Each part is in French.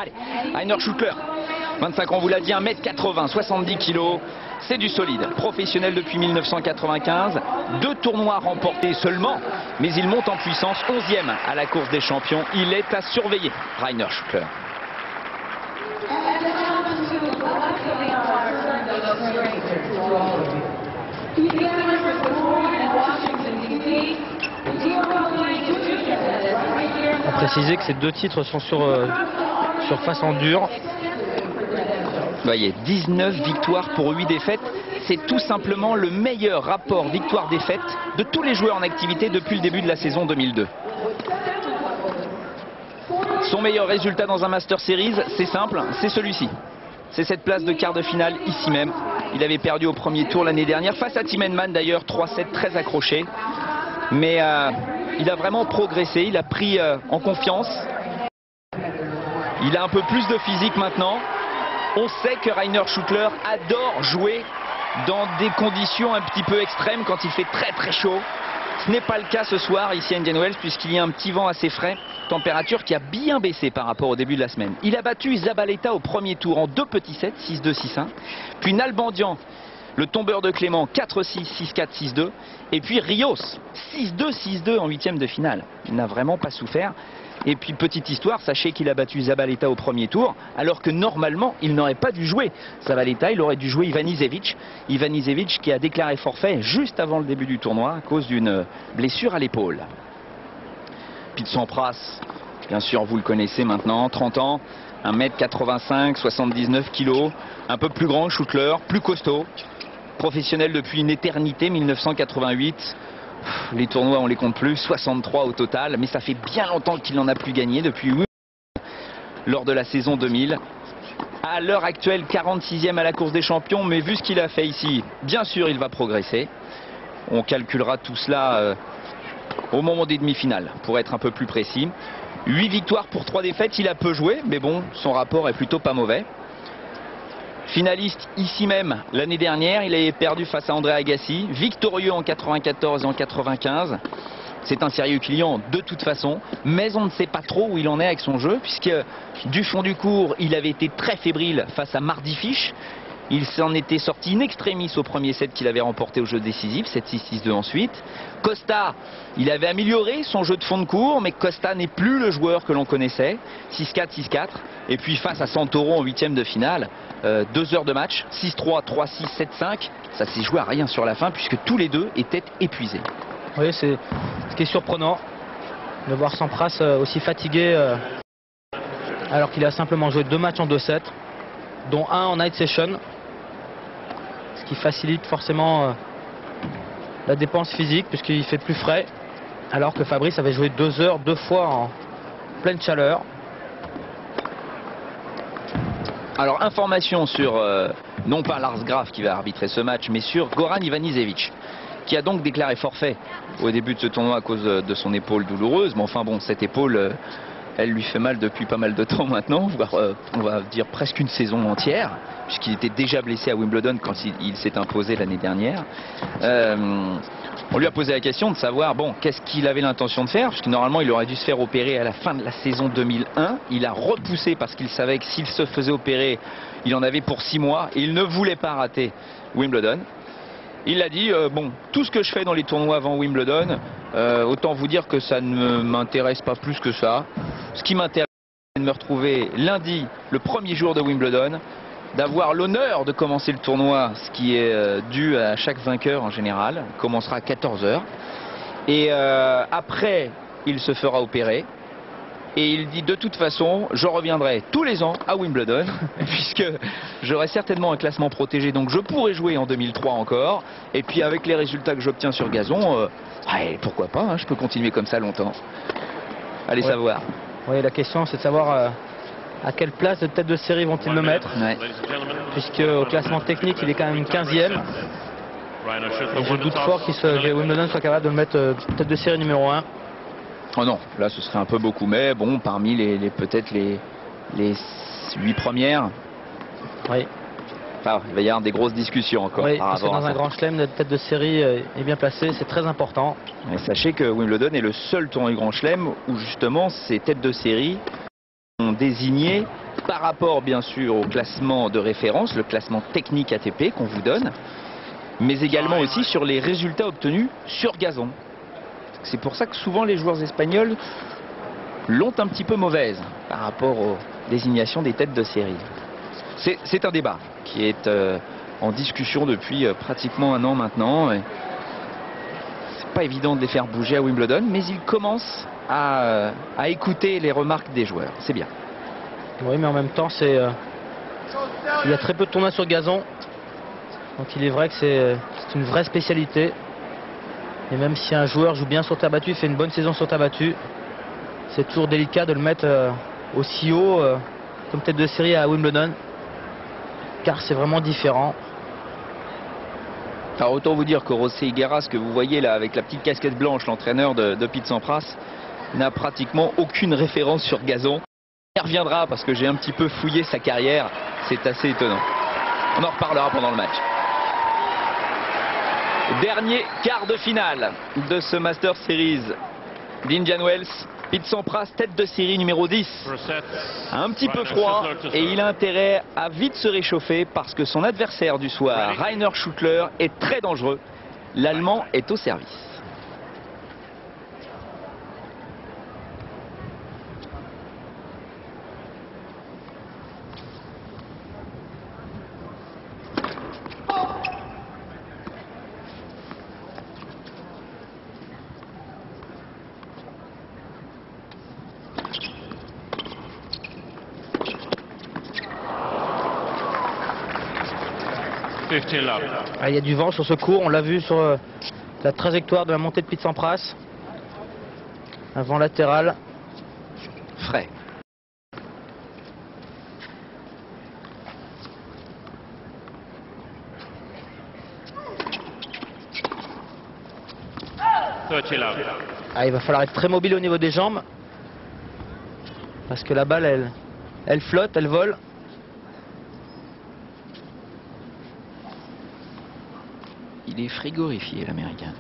Allez, Rainer Schuttler, 25 ans, on vous l'a dit, 1m80, 70 kg. C'est du solide, professionnel depuis 1995, 2 tournois remportés seulement, mais il monte en puissance, 11e à la course des champions. Il est à surveiller, Rainer Schuttler. À préciser que ces 2 titres sont sur face en dur. Vous voyez, 19 victoires pour 8 défaites. C'est tout simplement le meilleur rapport victoire-défaite de tous les joueurs en activité depuis le début de la saison 2002. Son meilleur résultat dans un Master Series, c'est simple, c'est celui-ci. C'est cette place de quart de finale ici même. Il avait perdu au premier tour l'année dernière face à Tim Henman d'ailleurs, 3-7 très accroché. Mais il a vraiment progressé, il a pris en confiance. Il a un peu plus de physique maintenant. On sait que Rainer Schuttler adore jouer dans des conditions un petit peu extrêmes quand il fait très très chaud. Ce n'est pas le cas ce soir ici à Indian Wells puisqu'il y a un petit vent assez frais. Température qui a bien baissé par rapport au début de la semaine. Il a battu Zabaleta au premier tour en 2 petits sets, 6-2, 6-1. Puis Nalbandian, le tombeur de Clément, 4-6, 6-4, 6-2. Et puis Rios, 6-2, 6-2 en 8e de finale. Il n'a vraiment pas souffert. Et puis petite histoire, sachez qu'il a battu Zabaleta au premier tour, alors que normalement il n'aurait pas dû jouer Zabaleta, il aurait dû jouer Ivanisevic. Ivanisevic qui a déclaré forfait juste avant le début du tournoi à cause d'une blessure à l'épaule. Pete Sampras, bien sûr vous le connaissez maintenant, 30 ans, 1m85, 79 kg, un peu plus grand, Schuttler, plus costaud, professionnel depuis une éternité, 1988. Les tournois on les compte plus, 63 au total, mais ça fait bien longtemps qu'il n'en a plus gagné depuis lors de la saison 2000. À l'heure actuelle 46e à la course des champions, mais vu ce qu'il a fait ici, bien sûr il va progresser. On calculera tout cela au moment des demi-finales pour être un peu plus précis. 8 victoires pour 3 défaites, il a peu joué, mais bon, son rapport est plutôt pas mauvais. Finaliste ici même l'année dernière, il avait perdu face à André Agassi, victorieux en 94 et en 95. C'est un sérieux client de toute façon, mais on ne sait pas trop où il en est avec son jeu, puisque du fond du cours, il avait été très fébrile face à Mardy Fish. Il s'en était sorti in extremis au premier set qu'il avait remporté au jeu décisif, 7-6, 6-2 ensuite. Costa, il avait amélioré son jeu de fond de cours, mais Costa n'est plus le joueur que l'on connaissait. 6-4, 6-4. Et puis face à Santoro en 8e de finale, 2 heures de match, 6-3, 3-6, 7-5. Ça s'est joué à rien sur la fin puisque tous les deux étaient épuisés. Oui, c'est ce qui est surprenant de voir Sampras aussi fatigué alors qu'il a simplement joué 2 matchs en 2 sets, dont un en night session. Ce qui facilite forcément la dépense physique puisqu'il fait plus frais, alors que Fabrice avait joué 2 heures 2 fois en pleine chaleur. Alors information sur non pas Lars Graf qui va arbitrer ce match, mais sur Goran Ivanisevic, qui a donc déclaré forfait au début de ce tournoi à cause de son épaule douloureuse. Mais enfin bon, cette épaule elle lui fait mal depuis pas mal de temps maintenant, voire on va dire presque une saison entière, puisqu'il était déjà blessé à Wimbledon quand il s'est imposé l'année dernière. On lui a posé la question de savoir bon, qu'est-ce qu'il avait l'intention de faire, puisque normalement il aurait dû se faire opérer à la fin de la saison 2001. Il a repoussé parce qu'il savait que s'il se faisait opérer, il en avait pour 6 mois et il ne voulait pas rater Wimbledon. Il a dit, bon, tout ce que je fais dans les tournois avant Wimbledon, autant vous dire que ça ne m'intéresse pas plus que ça. Ce qui m'intéresse, c'est de me retrouver lundi, le premier jour de Wimbledon, d'avoir l'honneur de commencer le tournoi, ce qui est dû à chaque vainqueur en général. Il commencera à 14 h. Et après, il se fera opérer. Et il dit de toute façon, je reviendrai tous les ans à Wimbledon, puisque j'aurai certainement un classement protégé, donc je pourrai jouer en 2003 encore. Et puis avec les résultats que j'obtiens sur gazon, ouais, pourquoi pas, hein, je peux continuer comme ça longtemps. Allez savoir. Oui, la question c'est de savoir à quelle place de tête de série vont-ils le mettre, puisque au classement technique il est quand même 15e. Et je doute fort que Wimbledon soit capable de le mettre tête de série numéro 1. Oh non, là ce serait un peu beaucoup, mais bon, parmi peut-être les 8 premières, oui. Enfin, il va y avoir des grosses discussions encore. Oui, parce que dans un grand chelem, la tête de série est bien placée, c'est très important. Et sachez que Wimbledon est le seul tournoi du grand chelem où justement ces têtes de série sont désignées par rapport bien sûr au classement de référence, le classement technique ATP qu'on vous donne, mais également aussi sur les résultats obtenus sur gazon. C'est pour ça que souvent les joueurs espagnols l'ont un petit peu mauvaise par rapport aux désignations des têtes de série. C'est un débat qui est en discussion depuis pratiquement un an maintenant. C'est pas évident de les faire bouger à Wimbledon, mais ils commencent à écouter les remarques des joueurs. C'est bien. Oui, mais en même temps, il y a très peu de tournois sur gazon. Donc il est vrai que c'est une vraie spécialité. Et même si un joueur joue bien sur terre battue, fait une bonne saison sur terre battue, c'est toujours délicat de le mettre aussi haut comme tête de série à Wimbledon, car c'est vraiment différent. Alors autant vous dire que José Higueras, que vous voyez là avec la petite casquette blanche, l'entraîneur de Pete Sampras, n'a pratiquement aucune référence sur gazon. Il reviendra parce que j'ai un petit peu fouillé sa carrière, c'est assez étonnant. On en reparlera pendant le match. Dernier quart de finale de ce Masters Series d'Indian Wells. Pete Sampras, tête de série numéro 10. Un petit peu froid et il a intérêt à vite se réchauffer parce que son adversaire du soir, Rainer Schüttler, est très dangereux. L'Allemand est au service. Ah, il y a du vent sur ce cours, on l'a vu sur la trajectoire de la montée de Pete Sampras. Un vent latéral. Frais. Ah, il va falloir être très mobile au niveau des jambes. Parce que la balle, elle flotte, elle vole. Il est frigorifié, l'Américain.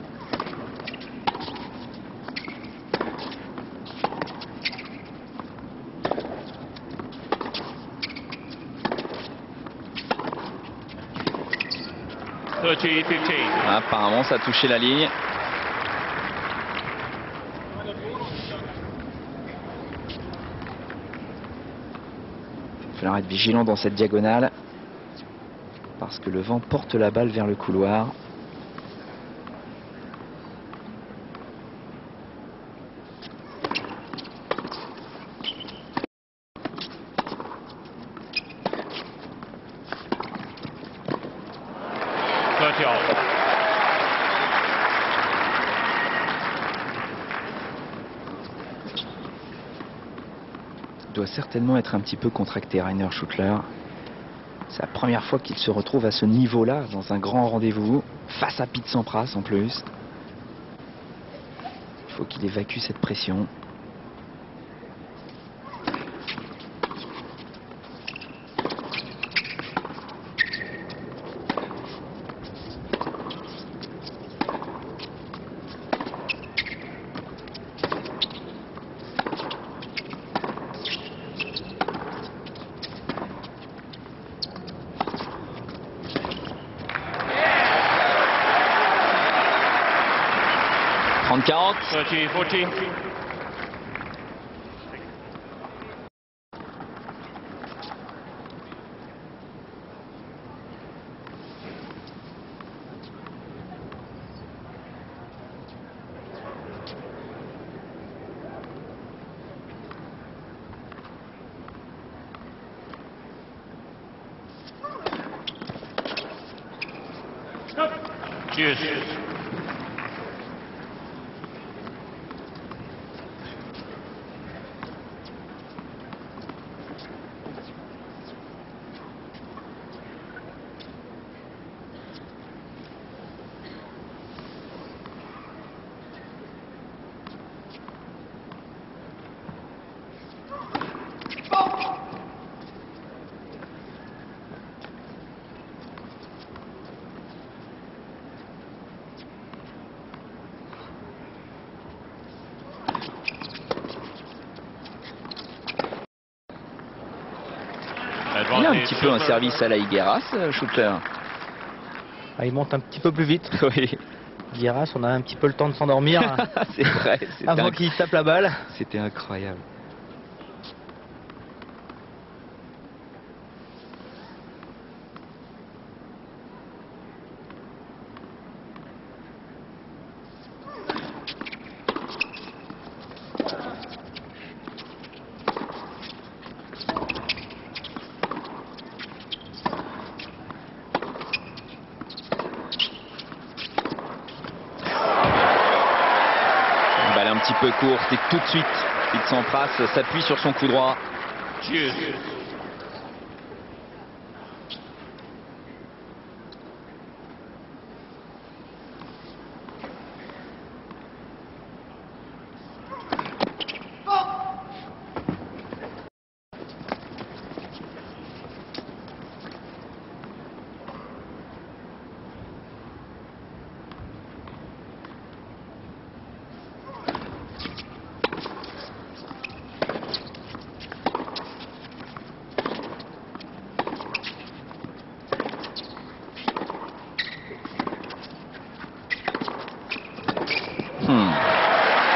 Apparemment, ça a touché la ligne. Il va falloir être vigilant dans cette diagonale parce que le vent porte la balle vers le couloir. Il doit certainement être un petit peu contracté, Rainer Schüttler. C'est la première fois qu'il se retrouve à ce niveau-là, dans un grand rendez-vous, face à Pete Sampras en plus. Il faut qu'il évacue cette pression. .40. 30-40. Cheers. Il a un petit peu un service à la Higueras, Schutler. Ah, il monte un petit peu plus vite. Oui. Higueras, on a un petit peu le temps de s'endormir C'est vrai. avant qu'il tape la balle. C'était incroyable. Un petit peu courte et tout de suite Pete Sampras s'appuie sur son coup droit.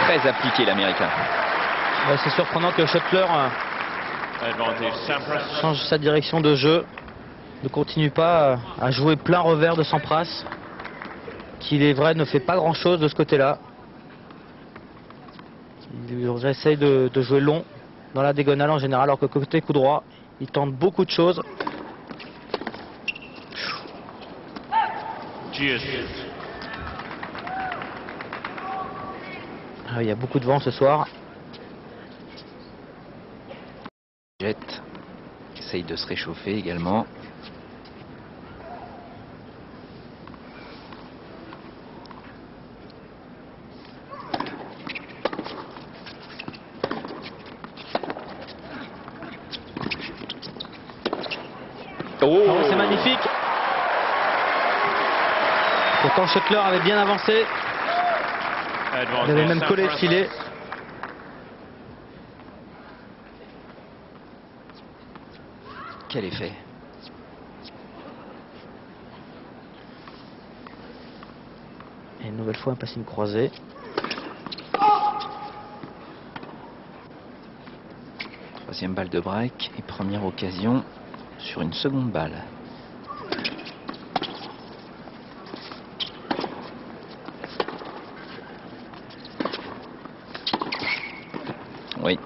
Très appliqué l'Américain. Ouais, c'est surprenant que Schutler change sa direction de jeu, ne continue pas à jouer plein revers de Sampras, qui il est vrai ne fait pas grand chose de ce côté-là. Il essaye de jouer long dans la diagonale en général, alors que côté coup droit, il tente beaucoup de choses. Ah, il y a beaucoup de vent ce soir. Jet essaye de se réchauffer également. Oh, c'est magnifique. Pourtant Schutler avait bien avancé. Il avait même collé le filet. Quel effet. Et une nouvelle fois un passing croisé. Troisième balle de break et première occasion sur une seconde balle. Oui.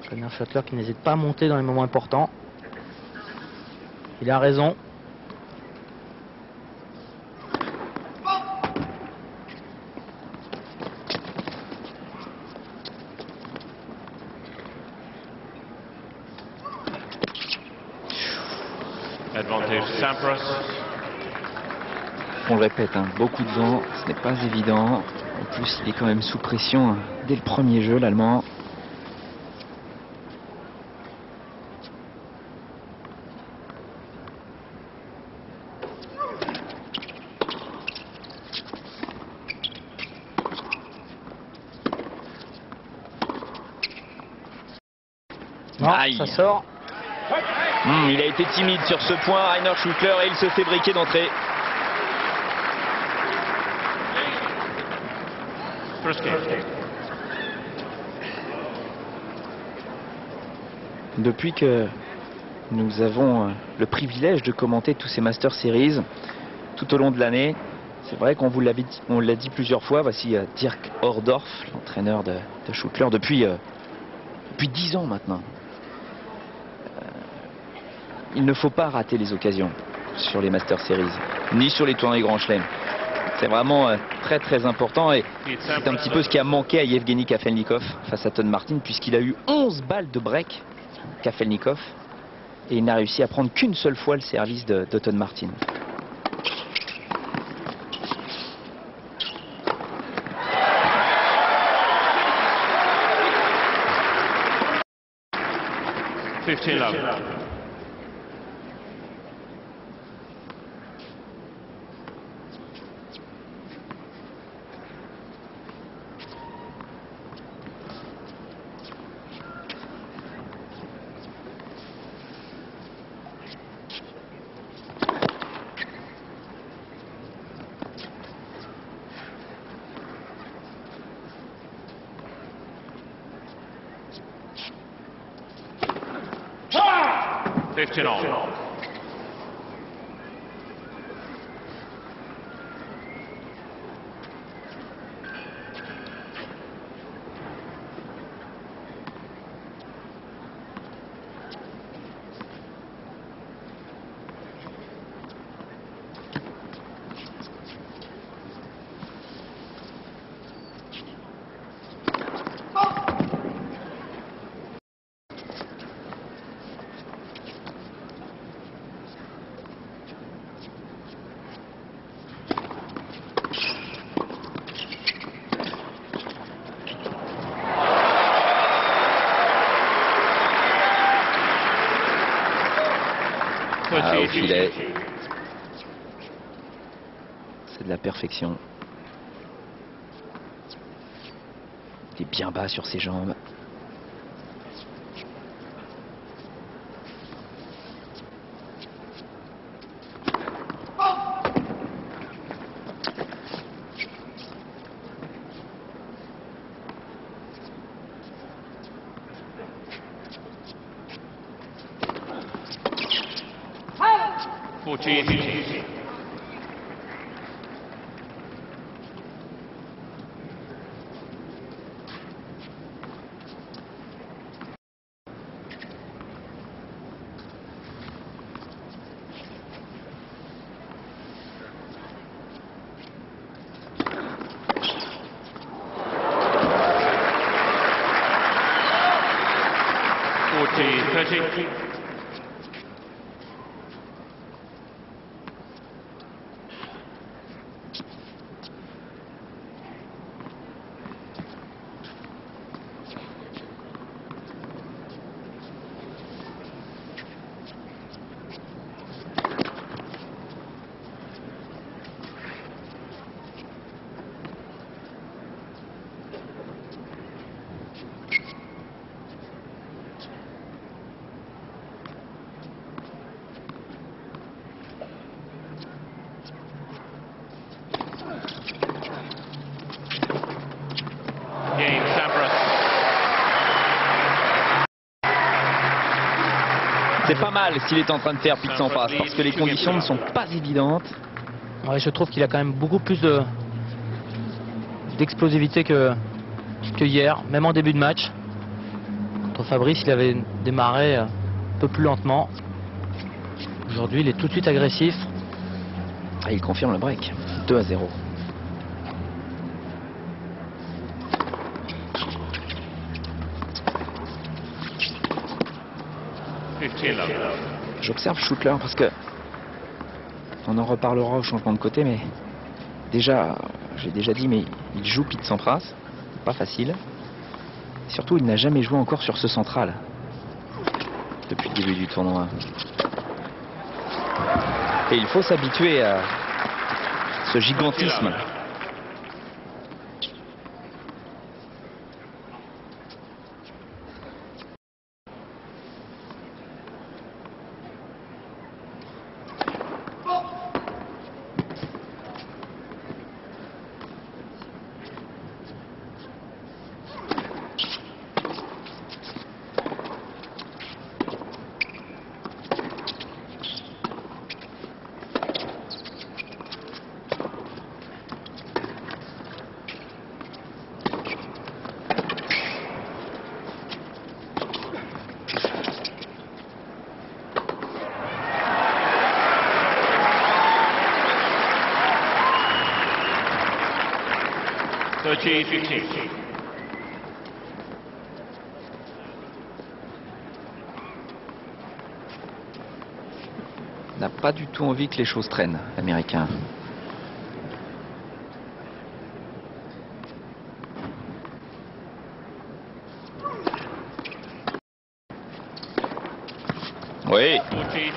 Connor Schutler qui n'hésite pas à monter dans les moments importants. Il a raison. On le répète, hein, beaucoup de vent, ce n'est pas évident. En plus, il est quand même sous pression hein, dès le premier jeu, l'Allemand. Non, Aïe. ça sort. Il a été timide sur ce point, Rainer Schutler, et il se fait briquer d'entrée. Depuis que nous avons le privilège de commenter tous ces Master Series tout au long de l'année, c'est vrai qu'on vous l'a dit plusieurs fois, voici Dirk Ohrdorf, l'entraîneur de Schutler depuis 10 ans maintenant. Il ne faut pas rater les occasions sur les Master Series, ni sur les tournois Grand Chelem. C'est vraiment très très important et c'est un petit peu ce qui a manqué à Yevgeny Kafelnikov face à Ton Martin, puisqu'il a eu 11 balles de break, Kafelnikov, et il n'a réussi à prendre qu'une seule fois le service de Ton Martin. 15 love. Ah! 15 all. Ah, au filet. C'est de la perfection. Il est bien bas sur ses jambes. C'est pas mal ce qu'il est en train de faire, Pete Sampras, parce que les conditions ne sont pas évidentes. Ouais, je trouve qu'il a quand même beaucoup plus d'explosivité que hier, même en début de match. Contre Fabrice, il avait démarré un peu plus lentement. Aujourd'hui, il est tout de suite agressif. Et il confirme le break. 2-0. J'observe Schouttler parce que on en reparlera au changement de côté, mais déjà, j'ai déjà dit, mais il joue Pete Sampras, pas facile. Surtout, il n'a jamais joué encore sur ce central depuis le début du tournoi. Et il faut s'habituer à ce gigantisme. N'a pas du tout envie que les choses traînent, l'Américain. Oui. 40-15.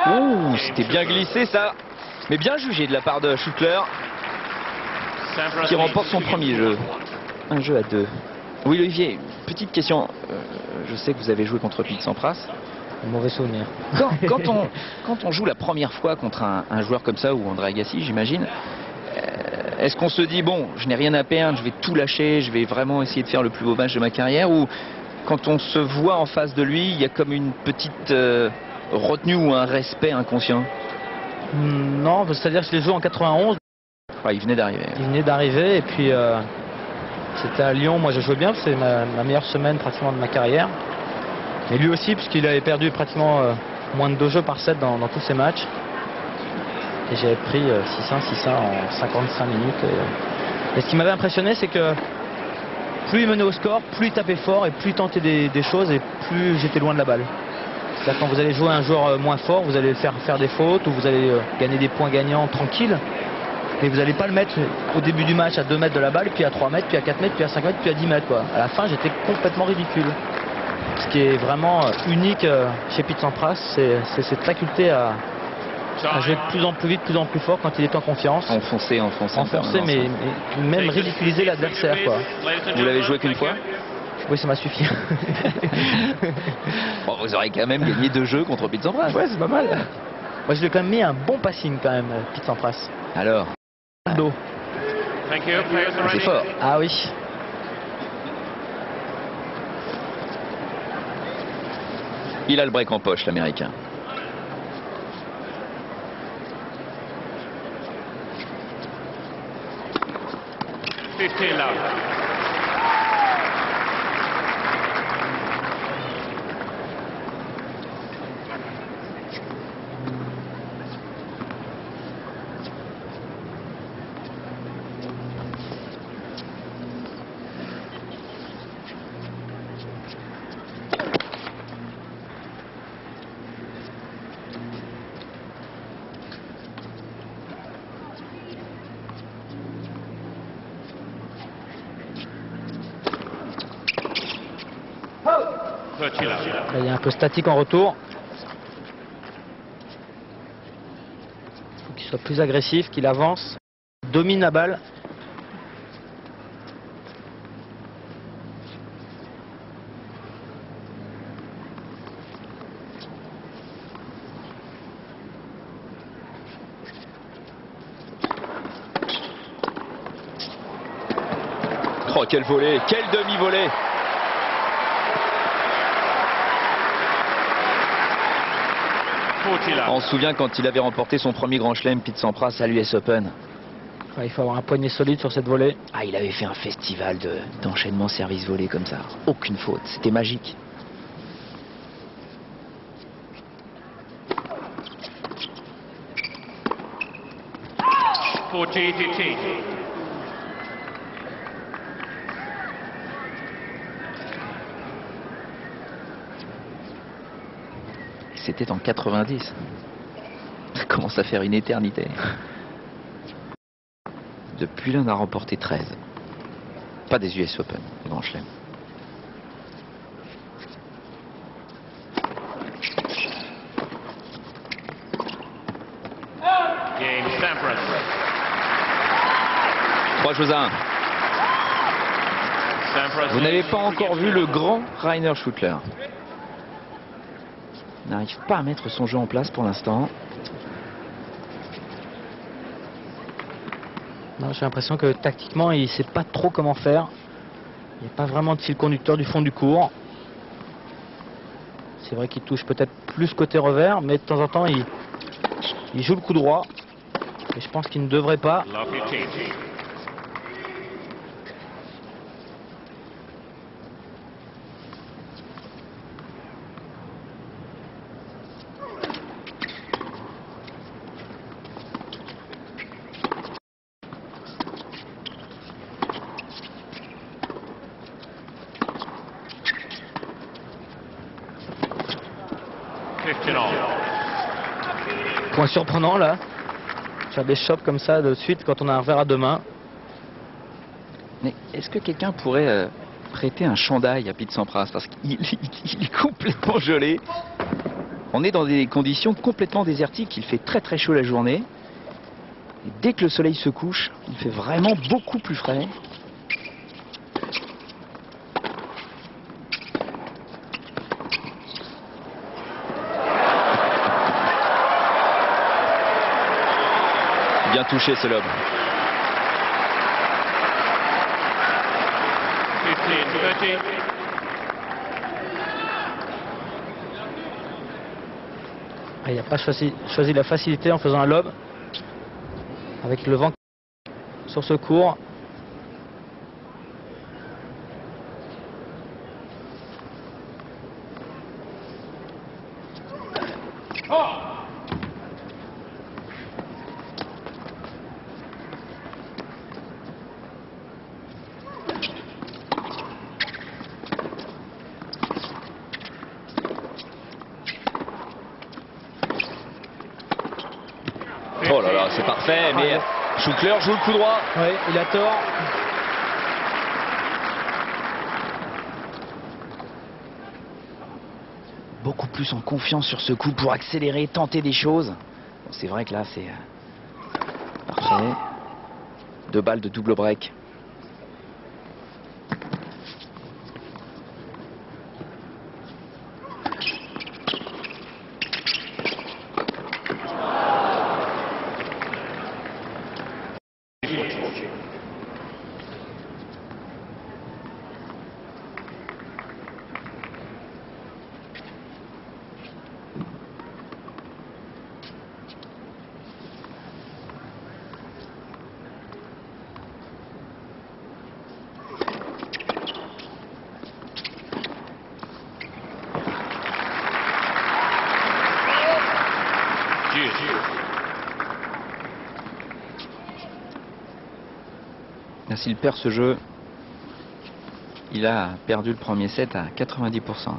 Ouh, c'était bien glissé ça. Mais bien jugé de la part de Schüttler, qui remporte son premier jeu. Un jeu à 2. Oui, Olivier, petite question. Je sais que vous avez joué contre Pete Sampras. Un mauvais souvenir. Quand on joue la première fois contre un joueur comme ça, ou André Agassi, j'imagine, est-ce qu'on se dit, bon, je n'ai rien à perdre, je vais tout lâcher, je vais vraiment essayer de faire le plus beau match de ma carrière, ou quand on se voit en face de lui, il y a comme une petite retenue ou un respect inconscient? Non, c'est-à-dire que je l'ai joué en 91. Ouais, il venait d'arriver. Il venait d'arriver et puis c'était à Lyon. Moi, je jouais bien. C'est ma meilleure semaine pratiquement de ma carrière. Et lui aussi, puisqu'il avait perdu pratiquement moins de 2 jeux par set dans tous ses matchs. Et j'avais pris 6-1, 6-1 en 55 minutes. Et ce qui m'avait impressionné, c'est que plus il menait au score, plus il tapait fort et plus il tentait des choses et plus j'étais loin de la balle. C'est-à-dire quand vous allez jouer un joueur moins fort, vous allez le faire des fautes ou vous allez gagner des points gagnants tranquilles. Mais vous n'allez pas le mettre au début du match à 2 mètres de la balle, puis à 3 mètres, puis à 4 mètres, puis à 5 mètres, puis à 10 mètres. Quoi. À la fin, j'étais complètement ridicule. Ce qui est vraiment unique chez Pete Sampras, c'est cette faculté à jouer de plus en plus vite, de plus en plus fort quand il est en confiance. Enfoncer, mais même ridiculiser l'adversaire. Vous l'avez joué qu'une fois? Oui, ça m'a suffi. Bon, vous aurez quand même gagné 2 jeux contre Pete Sampras. Ouais, c'est pas mal. Moi, je lui ai quand même mis un bon passing quand même, Pete Sampras. Alors Dos. C'est fort. Ah oui. Il a le break en poche, l'Américain. Là, il est un peu statique en retour. Il faut qu'il soit plus agressif, qu'il avance, domine la balle. Oh, quel volée, quel demi-volée. On se souvient quand il avait remporté son premier grand chelem, Pete Sampras à l'US Open. Ouais, il faut avoir un poignet solide sur cette volée. Ah, il avait fait un festival d'enchaînement service-volée comme ça. Aucune faute, c'était magique. C'était en 90. Ça commence à faire une éternité. Depuis là, on a remporté 13. Pas des US Open, des grands chelems. Game Sampras. 3-1. Vous n'avez pas encore vu le grand Rainer Schüttler. N'arrive pas à mettre son jeu en place pour l'instant. J'ai l'impression que tactiquement, il ne sait pas trop comment faire. Il n'y a pas vraiment de fil conducteur du fond du court. C'est vrai qu'il touche peut-être plus côté revers, mais de temps en temps, il joue le coup droit. Et je pense qu'il ne devrait pas. point surprenant là. Faire des chops comme ça de suite quand on a un revers à deux mains. Mais est-ce que quelqu'un pourrait prêter un chandail à Pete Sampras? Parce qu'il il est complètement gelé. On est dans des conditions complètement désertiques. Il fait très très chaud la journée. Et dès que le soleil se couche, il fait vraiment beaucoup plus frais. Bien touché ce lob. 15-30. Il n'a pas choisi la facilité en faisant un lob. Avec le vent sur ce court. Oh là là, c'est parfait, mais Schuckler joue le coup droit. Oui, il a tort. Beaucoup plus en confiance sur ce coup pour accélérer, tenter des choses. Bon, c'est vrai que là, c'est parfait. 2 balles de double break. S'il perd ce jeu, il a perdu le premier set à 90%.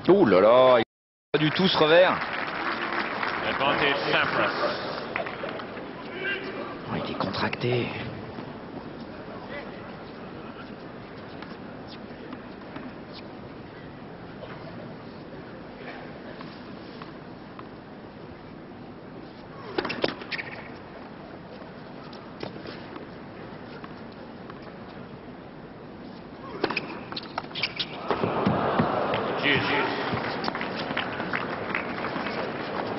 Oh là là, il n'a pas du tout ce revers. Advantage Sampras. Oh, il est contracté.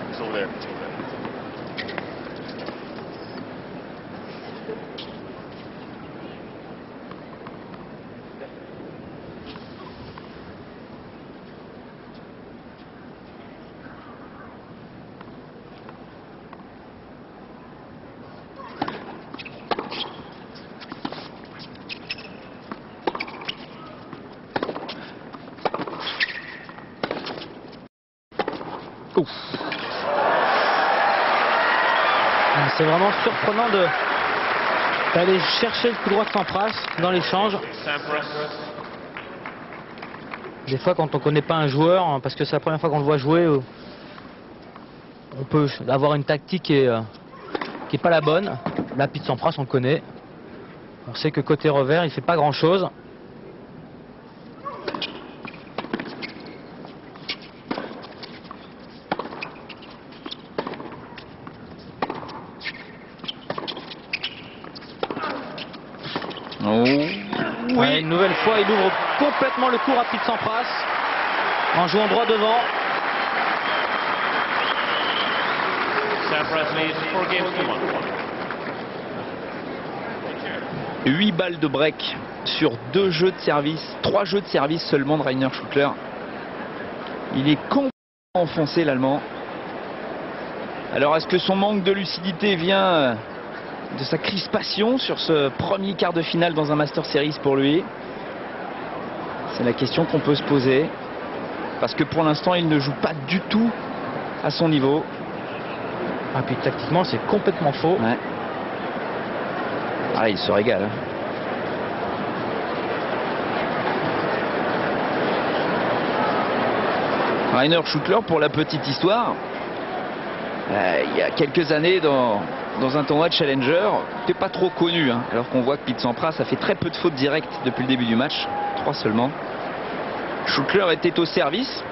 It's all there. Ouf. C'est vraiment surprenant d'aller chercher le coup droit de Sampras dans l'échange. Sampras. Des fois, quand on connaît pas un joueur, hein, parce que c'est la première fois qu'on le voit jouer, on peut avoir une tactique qui est pas la bonne. Là, Pete Sampras, on le connaît. On sait que côté revers, il fait pas grand chose. Oh, oui. Ouais, une nouvelle fois, il ouvre complètement le cours à Pete Sampras en jouant droit devant. Sampras leads 4 games to 1. 8 balles de break sur 2 jeux de service, 3 jeux de service seulement de Rainer Schuckler. Il est complètement enfoncé, l'Allemand. Alors est-ce que son manque de lucidité vient de sa crispation sur ce premier quart de finale dans un Master Series pour lui? C'est la question qu'on peut se poser. Parce que pour l'instant, il ne joue pas du tout à son niveau. Ah, puis tactiquement, c'est complètement faux. Ouais. Ah, il se régale. Hein. Rainer Schüttler, pour la petite histoire, il y a quelques années dans un tournoi de Challenger, n'était pas trop connu, hein, alors qu'on voit que Pete Sampras a fait très peu de fautes directes depuis le début du match, 3 seulement. Schüttler était au service,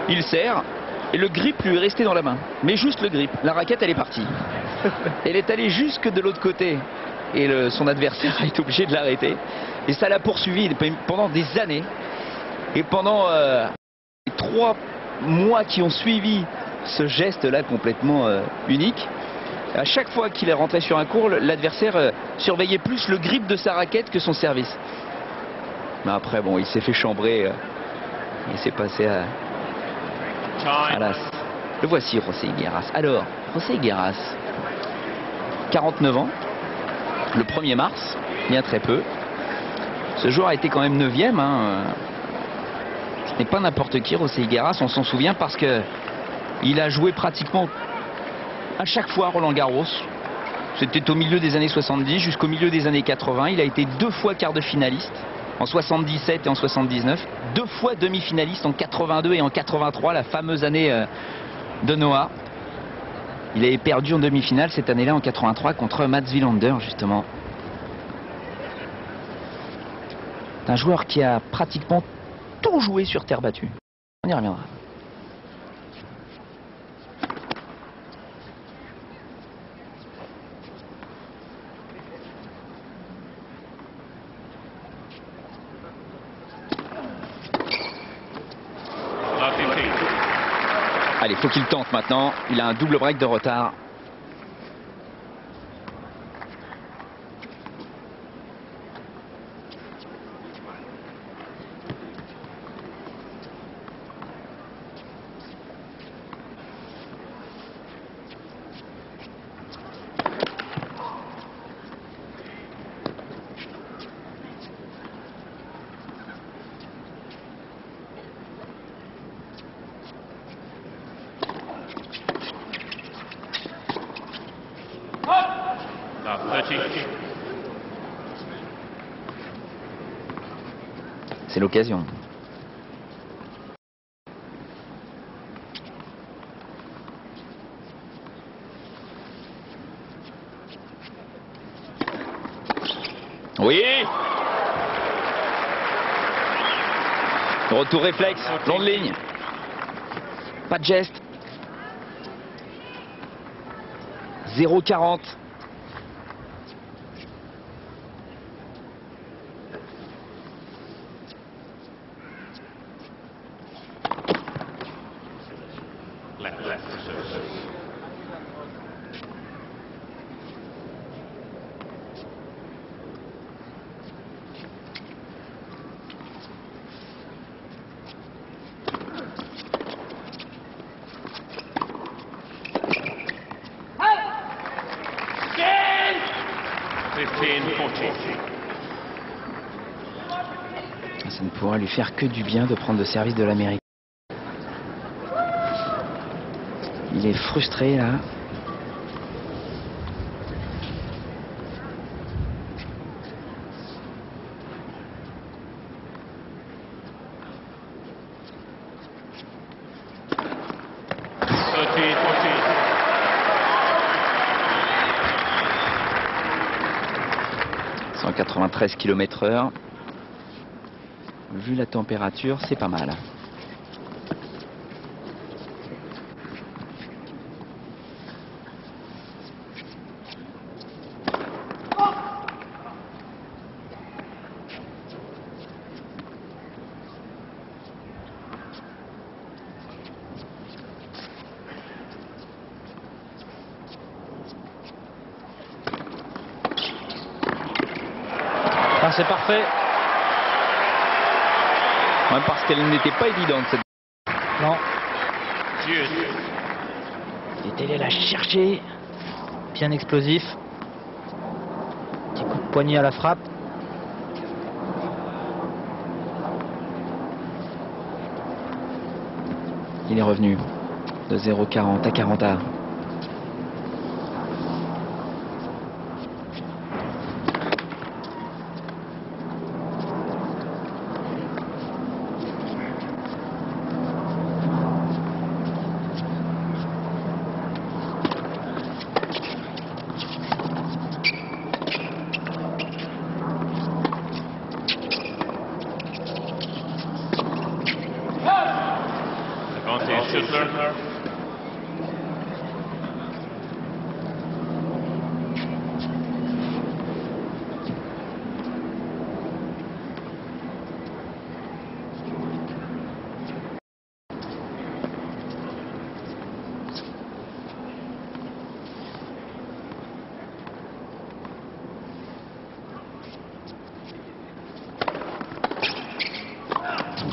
il sert, et le grip lui est resté dans la main, mais juste le grip, la raquette elle est partie. Elle est allée jusque de l'autre côté, et son adversaire a été obligé de l'arrêter, et ça l'a poursuivi pendant des années. Et pendant les 3 mois qui ont suivi ce geste-là complètement unique, à chaque fois qu'il est rentré sur un court, l'adversaire surveillait plus le grip de sa raquette que son service. Mais après, bon, il s'est fait chambrer. Il s'est passé à l'as. Le voici, José Higueras. Alors, José Higueras, 49 ans, le 1er mars, il y a très peu. Ce joueur a été quand même 9e. Ce n'est pas n'importe qui, José Higueras, on s'en souvient parce que il a joué pratiquement à chaque fois Roland Garros. C'était au milieu des années 70 jusqu'au milieu des années 80. Il a été 2 fois quart de finaliste, en 77 et en 79. 2 fois demi-finaliste en 82 et en 83, la fameuse année de Noah. Il avait perdu en demi-finale cette année-là en 83 contre Mats Wilander, justement. C'est un joueur qui a pratiquement tout joué sur terre battue. On y reviendra. Allez, faut qu'il tente maintenant. Il a un double break de retard. C'est l'occasion. Oui. Retour réflexe, long de ligne. Pas de geste. 0,40. Ça ne pourra lui faire que du bien de prendre le service de l'Amérique. Il est frustré là. « 193 km/h. Vu la température, c'est pas mal. Ah, c'est parfait. Même parce qu'elle n'était pas évidente cette. Non. Il est allé la chercher. Bien explosif. Petit coup de poignet à la frappe. Il est revenu de 0,40 à 40 A. Advantage Schüttler.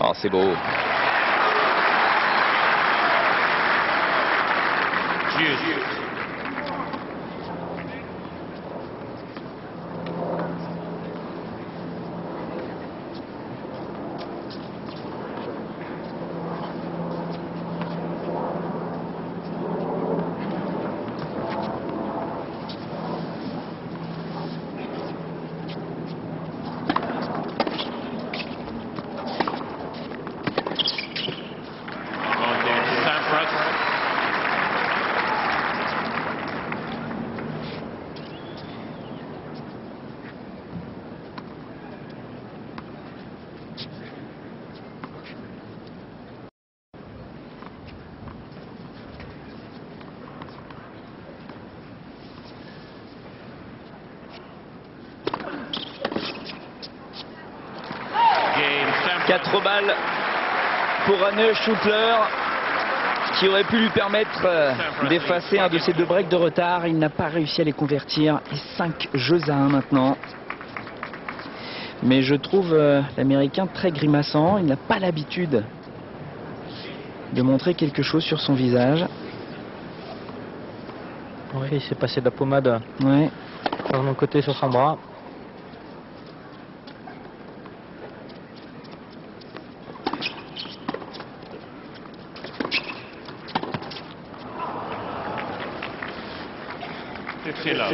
Oh, c'est beau. Hughes. Advantage Sampras. Game Sampras. 4 balles pour Anne Schüttler, qui aurait pu lui permettre d'effacer un de ses 2 breaks de retard. Il n'a pas réussi à les convertir. Et 5 jeux à 1 maintenant. Mais je trouve l'Américain très grimaçant. Il n'a pas l'habitude de montrer quelque chose sur son visage. Oui, il s'est passé de la pommade Ouais. sur mon côté sur son bras. Fifty-love.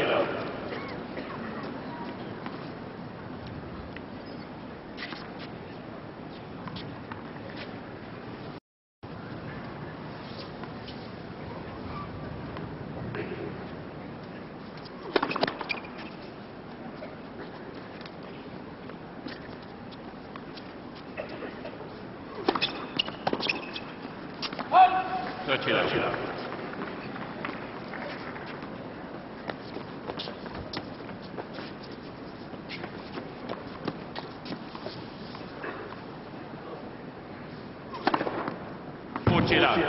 Thirty-love. Forty-love.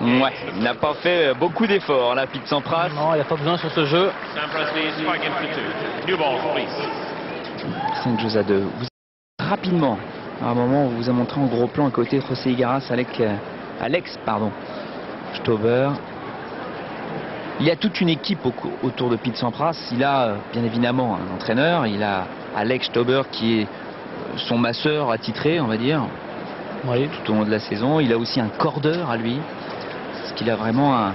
Ouais, il n'a pas fait beaucoup d'efforts là, Pete Sampras. Non, il n'y a pas besoin sur ce jeu. Sampras leads 5 games to 2. New ball, please. 5 jeux à 2. Rapidement, à un moment, on vous a montré en gros plan à côté José Igaras, Alex Stauber. Il y a toute une équipe autour de Pete Sampras. Il a bien évidemment un entraîneur. Il a Alex Stauber qui est son masseur attitré, on va dire, Oui. tout au long de la saison. Il a aussi un cordeur à lui. Parce qu'il a vraiment un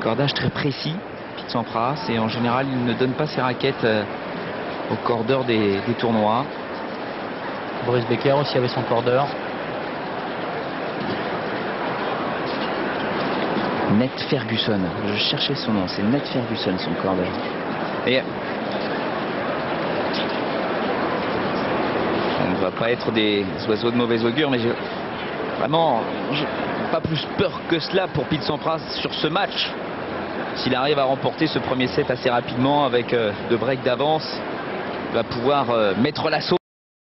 cordage très précis, Pete Sampras. Et en général, il ne donne pas ses raquettes au cordeur des tournois. Boris Becker aussi avait son cordeur. Ned Ferguson, je cherchais son nom, c'est Ned Ferguson son cordeur. Et on ne va pas être des oiseaux de mauvais augure, mais j'ai pas plus peur que cela pour Pete Sampras sur ce match. S'il arrive à remporter ce premier set assez rapidement avec 2 breaks d'avance, il va pouvoir mettre l'assaut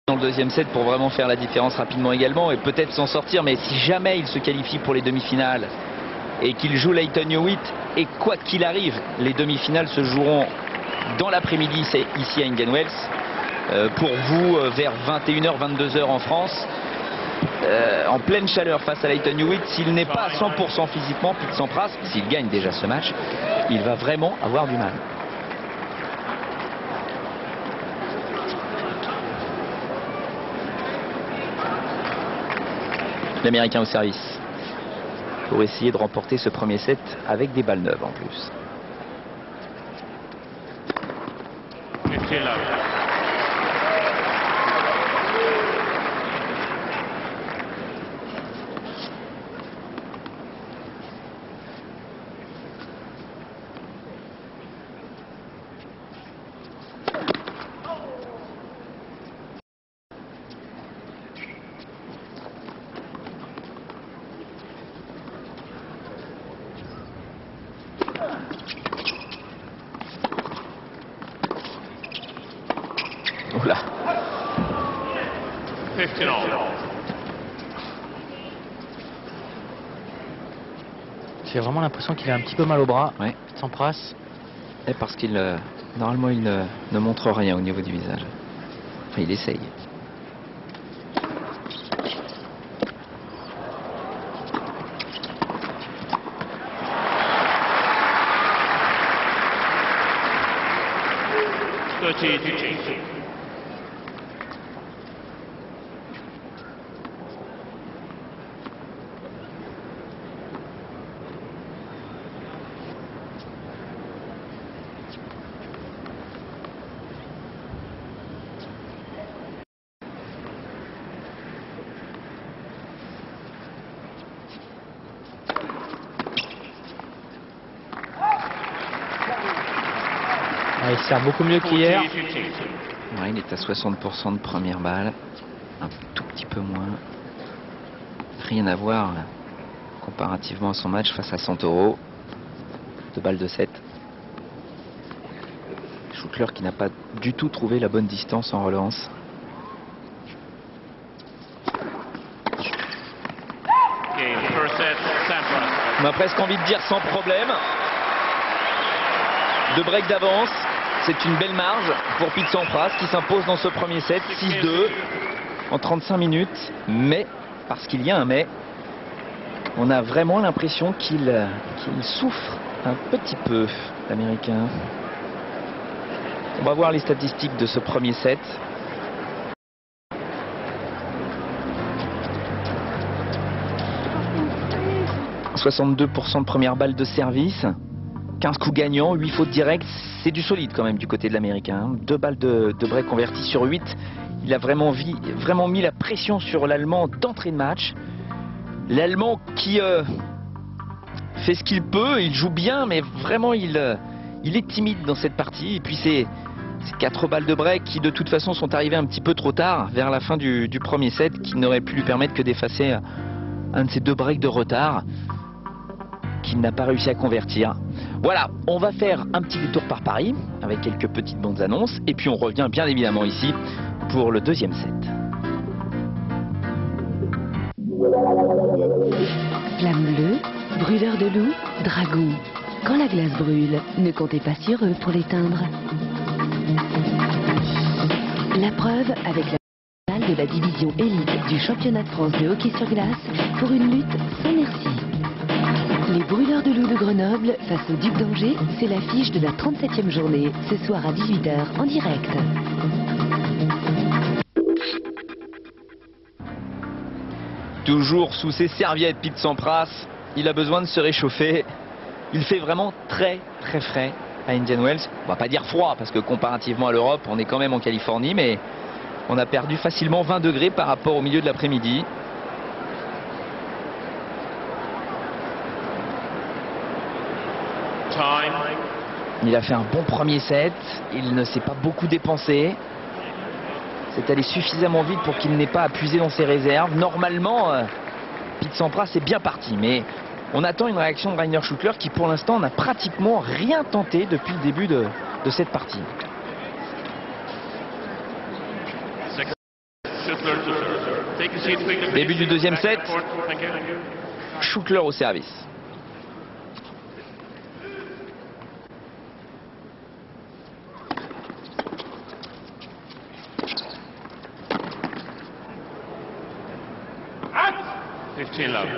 dans le deuxième set pour vraiment faire la différence rapidement également et peut-être s'en sortir. Mais si jamais il se qualifie pour les demi-finales et qu'il joue Lleyton Hewitt, et quoi qu'il arrive, les demi-finales se joueront dans l'après-midi ici à Indian Wells, pour vous vers 21h, 22h en France. En pleine chaleur face à Lleyton Hewitt, s'il n'est pas à 100% physiquement, Pete Sampras, s'il gagne déjà ce match, il va vraiment avoir du mal. L'Américain au service pour essayer de remporter ce premier set avec des balles neuves en plus. 15 love. Oula. 15 all. J'ai vraiment l'impression qu'il a un petit peu mal au bras. Ouais. Pete Sampras. Et parce qu'il normalement il ne montre rien au niveau du visage. Enfin, il essaye. Il sert beaucoup mieux qu'hier. Ouais, il est à 60% de première balle. Un tout petit peu moins. Rien à voir comparativement à son match face à Santoro. 2 balles de 7. Schouckler qui n'a pas du tout trouvé la bonne distance en relance. On a presque envie de dire sans problème. 2 breaks d'avance. C'est une belle marge pour Pete Sampras qui s'impose dans ce premier set 6-2 en 35 minutes. Mais, parce qu'il y a un mais, on a vraiment l'impression qu'il souffre un petit peu, l'Américain. On va voir les statistiques de ce premier set. « 62% de première balle de service. 15 coups gagnants, 8 fautes directes, c'est du solide quand même du côté de l'Américain. 2 balles de break converties sur 8. Il a vraiment mis la pression sur l'Allemand d'entrée de match. L'Allemand qui fait ce qu'il peut, il joue bien, mais vraiment il est timide dans cette partie. Et puis c'est 4 balles de break qui de toute façon sont arrivées un petit peu trop tard vers la fin du premier set, qui n'aurait pu lui permettre que d'effacer un de ces 2 breaks de retard qu'il n'a pas réussi à convertir. Voilà, on va faire un petit détour par Paris avec quelques petites bandes annonces et puis on revient bien évidemment ici pour le deuxième set. Flamme bleue, brûleur de loup, dragon. Quand la glace brûle, ne comptez pas sur eux pour l'éteindre. La preuve avec la finale de la division élite du championnat de France de hockey sur glace pour une lutte sans merci. Les brûleurs de loup de Grenoble face au Duc d'Angers, c'est l'affiche de la 37e journée, ce soir à 18h en direct. Toujours sous ses serviettes, Pete Sampras, il a besoin de se réchauffer. Il fait vraiment très frais à Indian Wells. On va pas dire froid parce que comparativement à l'Europe, on est quand même en Californie, mais on a perdu facilement 20 degrés par rapport au milieu de l'après-midi. Il a fait un bon premier set, il ne s'est pas beaucoup dépensé. C'est allé suffisamment vite pour qu'il n'ait pas à puiser dans ses réserves. Normalement, Pete Sampras est bien parti, mais on attend une réaction de Rainer Schouckler qui pour l'instant n'a pratiquement rien tenté depuis le début de cette partie. Début du deuxième set, Schouckler au service. 15 love.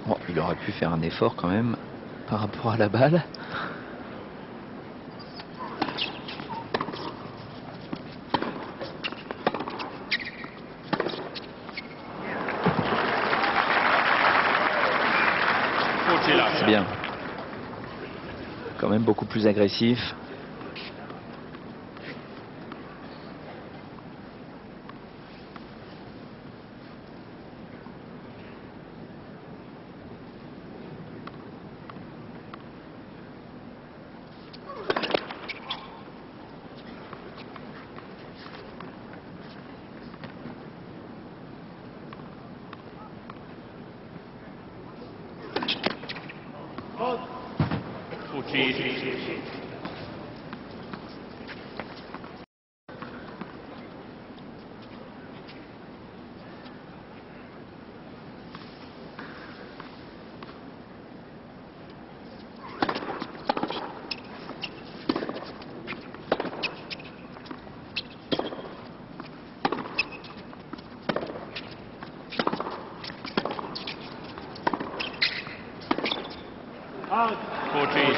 Bon, il aurait pu faire un effort quand même par rapport à la balle. C'est bien. Quand même beaucoup plus agressif.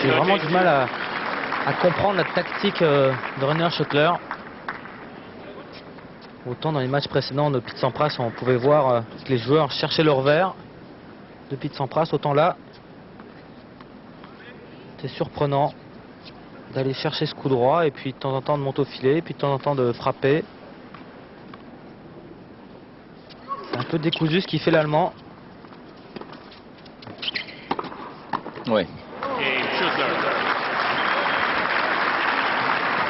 J'ai vraiment du mal à comprendre la tactique de Rainer Schüttler. Autant dans les matchs précédents de Pete Sampras, on pouvait voir que les joueurs cherchaient leur verre de Pete Sampras. Autant là, c'est surprenant d'aller chercher ce coup droit et puis de temps en temps de monter au filet, et puis de temps en temps de frapper. C'est un peu décousu ce qu'il fait l'Allemand. Ouais.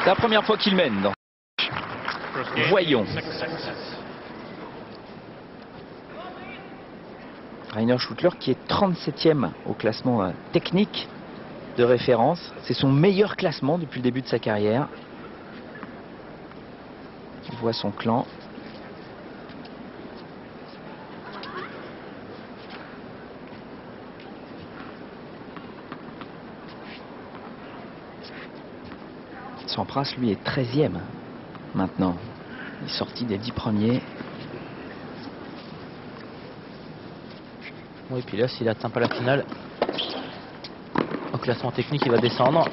C'est la première fois qu'il mène. Voyons. Rainer Schüttler qui est 37e au classement technique de référence. C'est son meilleur classement depuis le début de sa carrière. Il voit son clan. Sampras, lui, est 13e maintenant. Il est sorti des 10 premiers. Oui, et puis là, s'il n'atteint pas la finale, au classement technique, il va descendre.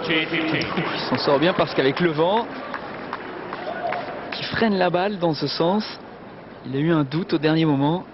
Il s'en sort bien parce qu'avec le vent qui freine la balle dans ce sens, il a eu un doute au dernier moment.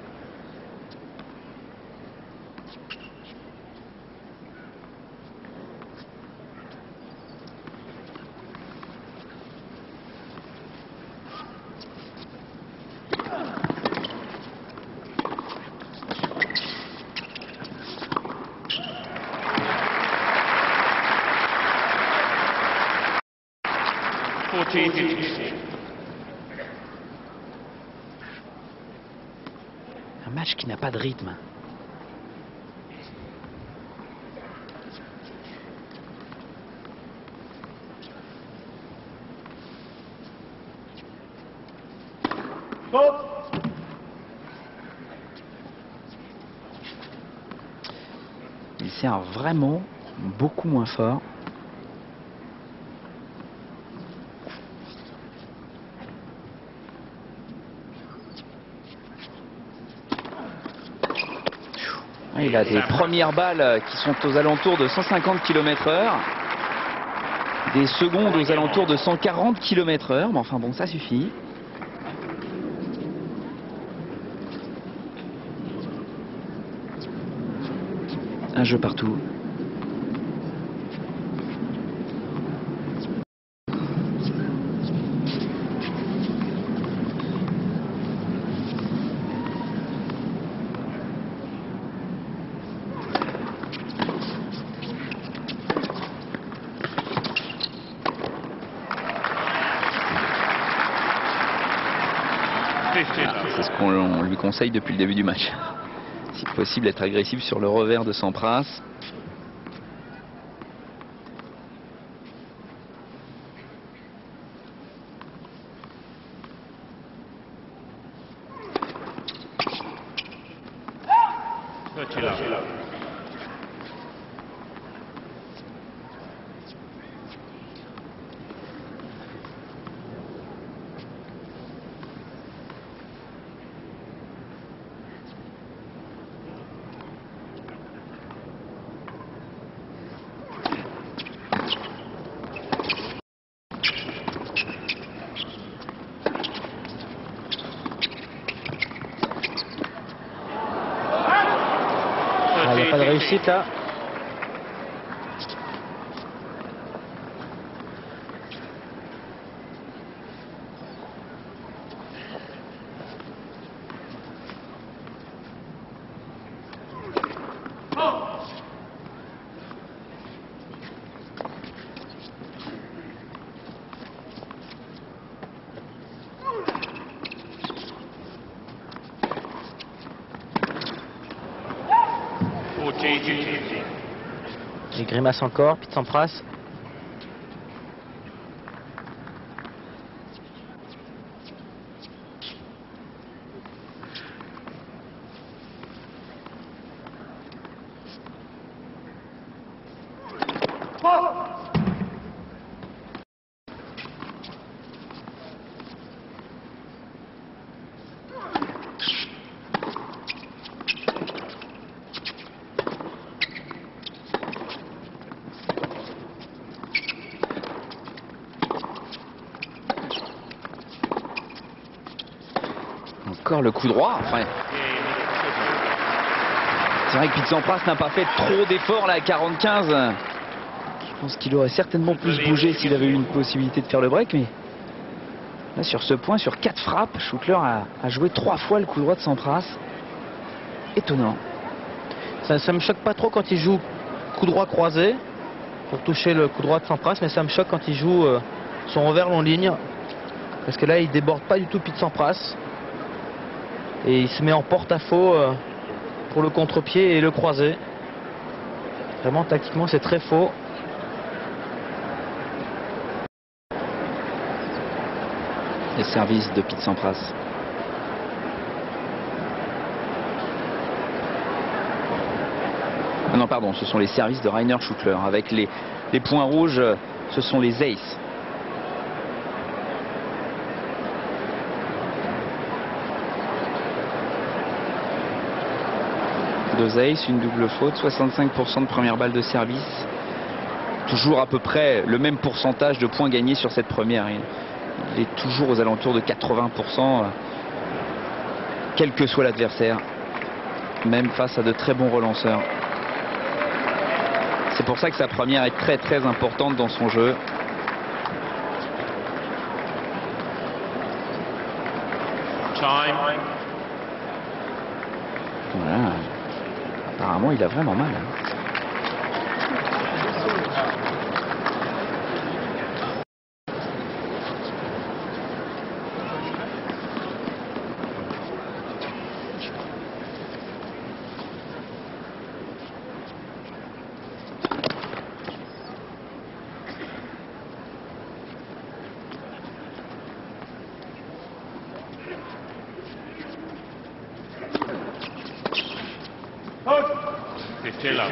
Un match qui n'a pas de rythme. Il sert vraiment beaucoup moins fort. Il a des premières balles qui sont aux alentours de 150 km/h. Des secondes aux alentours de 140 km/h. Mais enfin bon, ça suffit. Un jeu partout. C'est ce qu'on lui conseille depuis le début du match. Si possible, être agressif sur le revers de Sampras. Il n'y a pas de réussite là. Il grimace encore, Pete Sampras. Encore le coup droit. Enfin, c'est vrai que Pete Sampras n'a pas fait trop d'efforts là à 45. Je pense qu'il aurait certainement plus bougé s'il avait eu une possibilité de faire le break, mais là sur ce point, sur 4 frappes, Schouttler a joué 3 fois le coup droit de Sampras. Étonnant. Ça me choque pas trop quand il joue coup droit croisé pour toucher le coup droit de Sampras, mais ça me choque quand il joue son revers long ligne, parce que là il déborde pas du tout Pete Sampras et il se met en porte-à-faux pour le contre-pied et le croisé. Vraiment tactiquement c'est très faux. Les services de Pete Sampras. Ah non, pardon, ce sont les services de Rainer Schouttler. Avec les points rouges, ce sont les aces. Deux aces, une double faute, 65% de première balle de service. Toujours à peu près le même pourcentage de points gagnés sur cette première. Il est toujours aux alentours de 80%, quel que soit l'adversaire, même face à de très bons relanceurs. C'est pour ça que sa première est très très importante dans son jeu. Voilà. Apparemment, il a vraiment mal. love.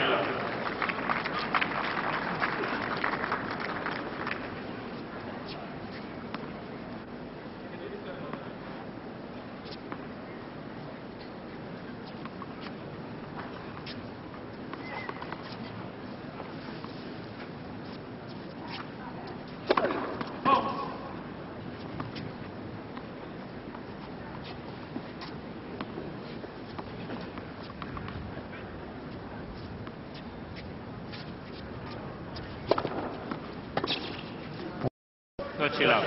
Touchy love.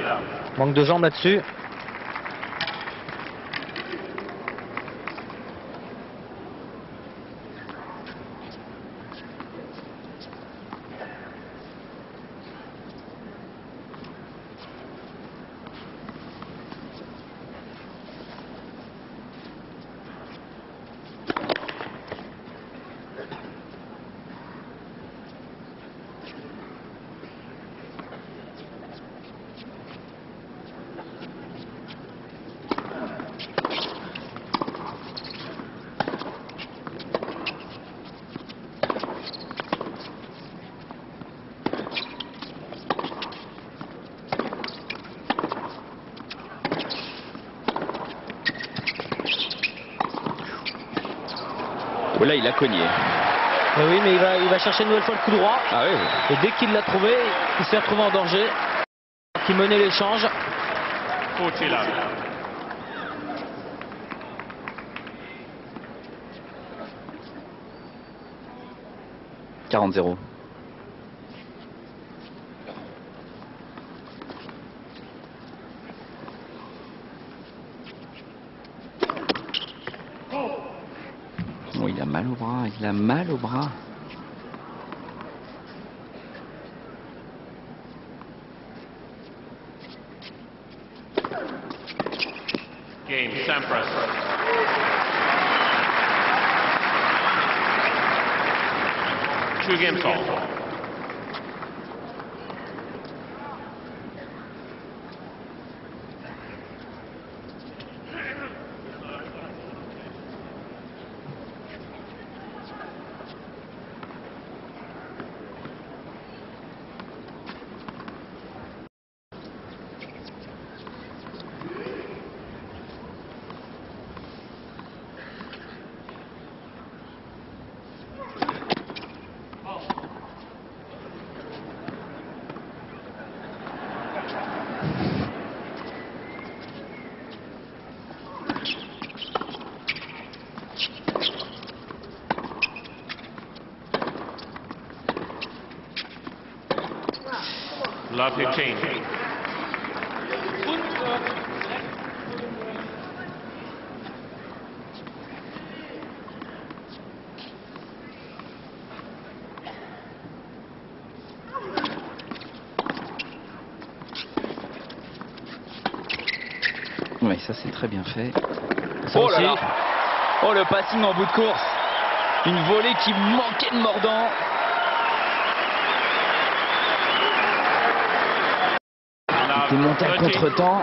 Manque de jambes là-dessus. Oh là, il a cogné. Et oui, mais il va chercher une nouvelle fois le coup droit. Ah oui. Et dès qu'il l'a trouvé, il s'est retrouvé en danger. Qui menait l'échange. Touchy love. – 40-0. Oh, il a mal au bras, il a mal au bras. Game Sampras. Two games all. Lovely change. Oui, ça c'est très bien fait. Ça Oh là aussi. là. Oh, le passing en bout de course. Une volée qui manquait de mordant. Il est monté à contre-temps.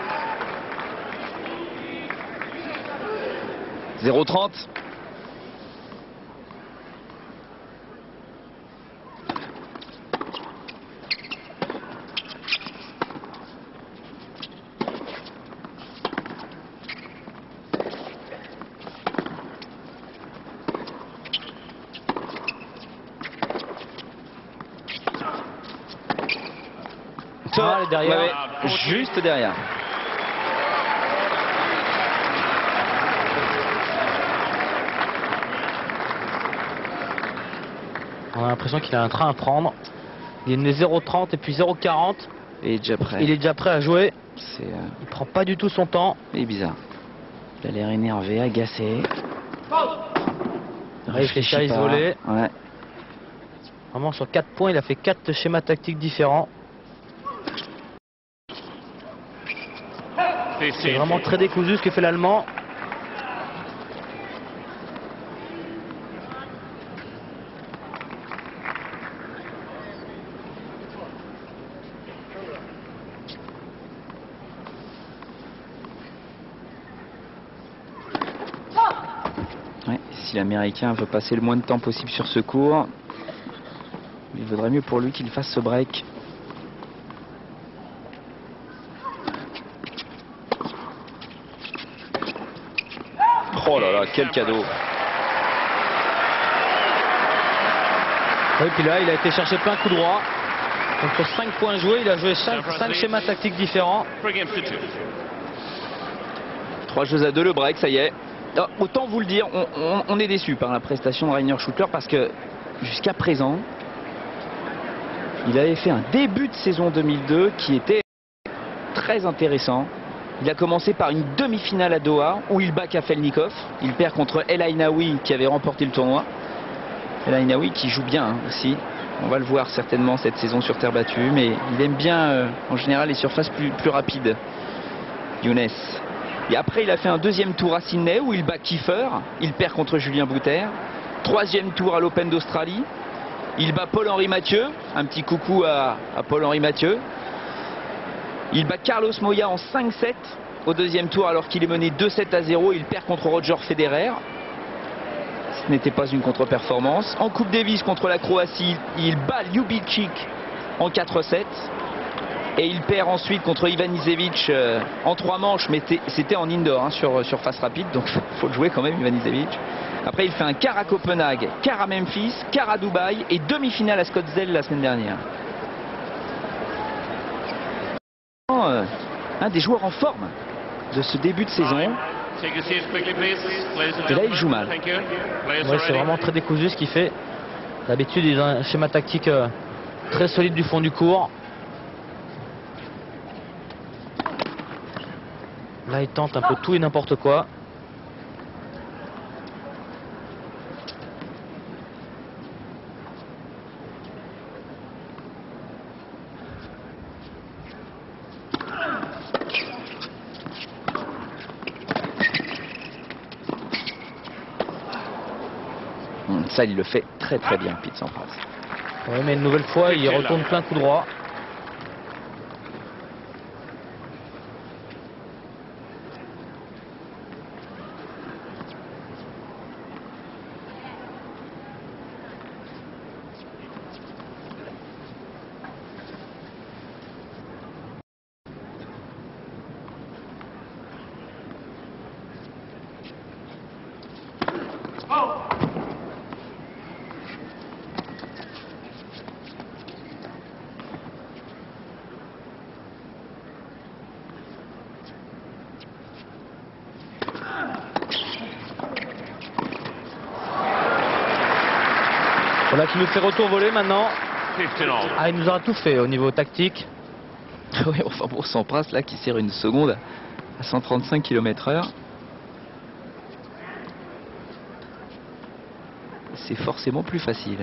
0-30. Ah, elle est derrière. Ouais, juste derrière. On a l'impression qu'il a un train à prendre. Il est né 0,30 et puis 0,40. Il est déjà prêt. Il est déjà prêt à jouer. C'est Il prend pas du tout son temps. bizarre. Il a l'air énervé, agacé. Il réfléchit à Réfléchit pas. isoler. Ouais. Vraiment sur 4 points, il a fait 4 schémas tactiques différents. C'est vraiment très décousu ce que fait l'Allemand. Ouais, si l'Américain veut passer le moins de temps possible sur ce court, il vaudrait mieux pour lui qu'il fasse ce break. Oh là là, quel cadeau! Et puis là, il a été chercher plein coup droit. Donc pour 5 points joués, il a joué 5 schémas tactiques différents. 3 jeux à 2, le break, ça y est. Alors, autant vous le dire, on est déçu par la prestation de Rainer Schüttler parce que jusqu'à présent, il avait fait un début de saison 2002 qui était très intéressant. Il a commencé par une demi-finale à Doha où il bat Kafelnikov. Il perd contre El Ainaoui qui avait remporté le tournoi. El Ainaoui qui joue bien aussi. On va le voir certainement cette saison sur terre battue, mais il aime bien en général les surfaces plus rapides. Younes. Et après il a fait un deuxième tour à Sydney où il bat Kiefer. Il perd contre Julien Bouter. 3e tour à l'Open d'Australie. Il bat Paul-Henri Mathieu. Un petit coucou à Paul-Henri Mathieu. Il bat Carlos Moya en 5-7 au 2e tour alors qu'il est mené 2-7-0. Il perd contre Roger Federer. Ce n'était pas une contre-performance. En Coupe Davis contre la Croatie, il bat Ljubicic en 4-7. Et il perd ensuite contre Ivan Isevic en 3 manches, mais c'était en indoor sur surface rapide, donc il faut le jouer quand même, Ivan Isevic. Après il fait un quart à Copenhague, quart à Memphis, quart à Dubaï et demi-finale à Scottsdale la semaine dernière. Un des joueurs en forme de ce début de saison. Et là il joue mal. Ouais, c'est vraiment très décousu ce qu'il fait. D'habitude il a un schéma tactique très solide du fond du court. Là il tente un peu tout et n'importe quoi. Ça il le fait très très bien, Pete Sampras. Oui, mais une nouvelle fois il retourne plein coup droit. Voilà qui nous fait retour voler maintenant. Ah, il nous aura tout fait au niveau tactique. Oui, enfin pour Sampras là qui sert une seconde à 135 km/h. C'est forcément plus facile.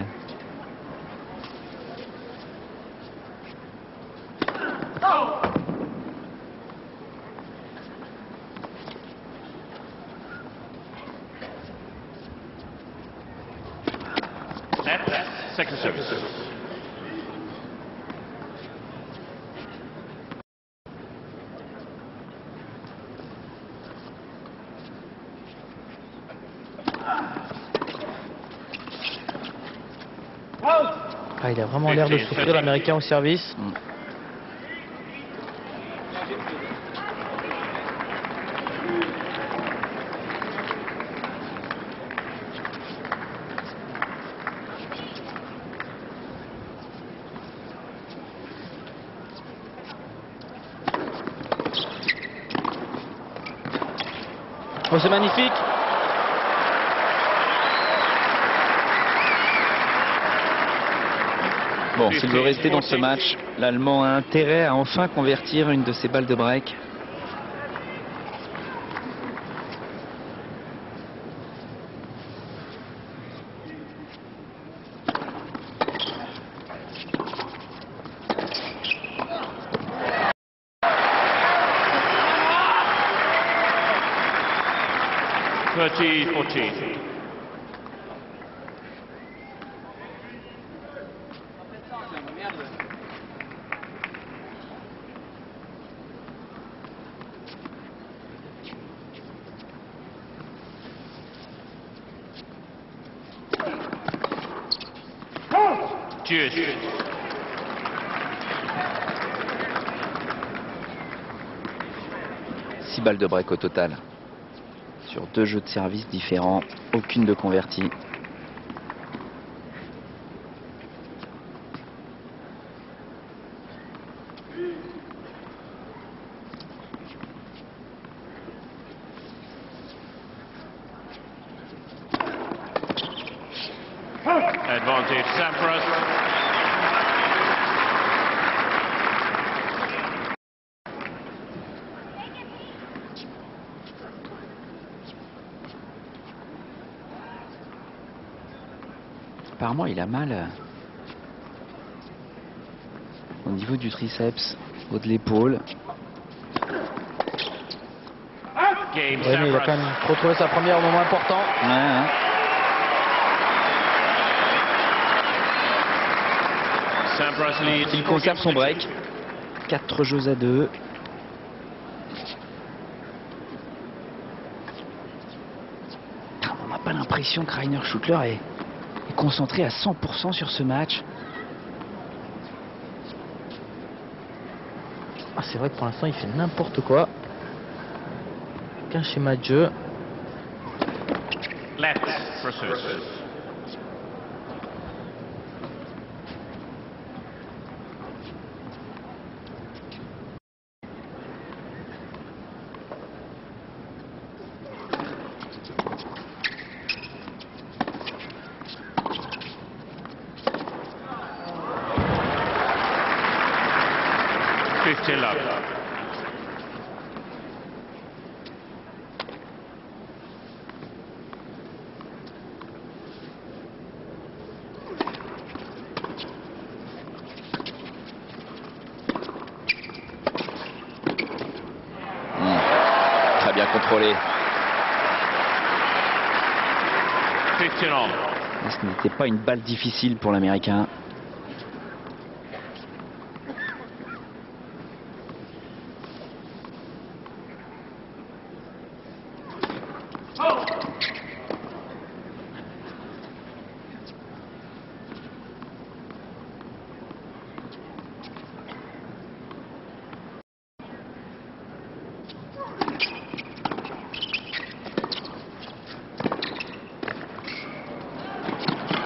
Second service. Ah, il a vraiment l'air de souffrir l'Américain au service. Oh, c'est magnifique. Bon, s'il veut rester dans ce match, l'Allemand a intérêt à enfin convertir une de ses balles de break. Just. 6 balles de break au total. Sur 2 jeux de service différents, aucune de convertie. Advantage Sampras. Apparemment, il a mal au niveau du triceps, haut de l'épaule. Game Oui, mais il a quand même retrouvé sa première au moment important. Ouais, hein. Sampras leads. Il conserve son break. 4 jeux à 2. On n'a pas l'impression que Rainer Schuttler est concentré à 100% sur ce match. Ah, c'est vrai que pour l'instant, il fait n'importe quoi. Qu'un schéma de jeu. Left for service. Love. Très bien contrôlé. 15 all. Mais ce n'était pas une balle difficile pour l'Américain.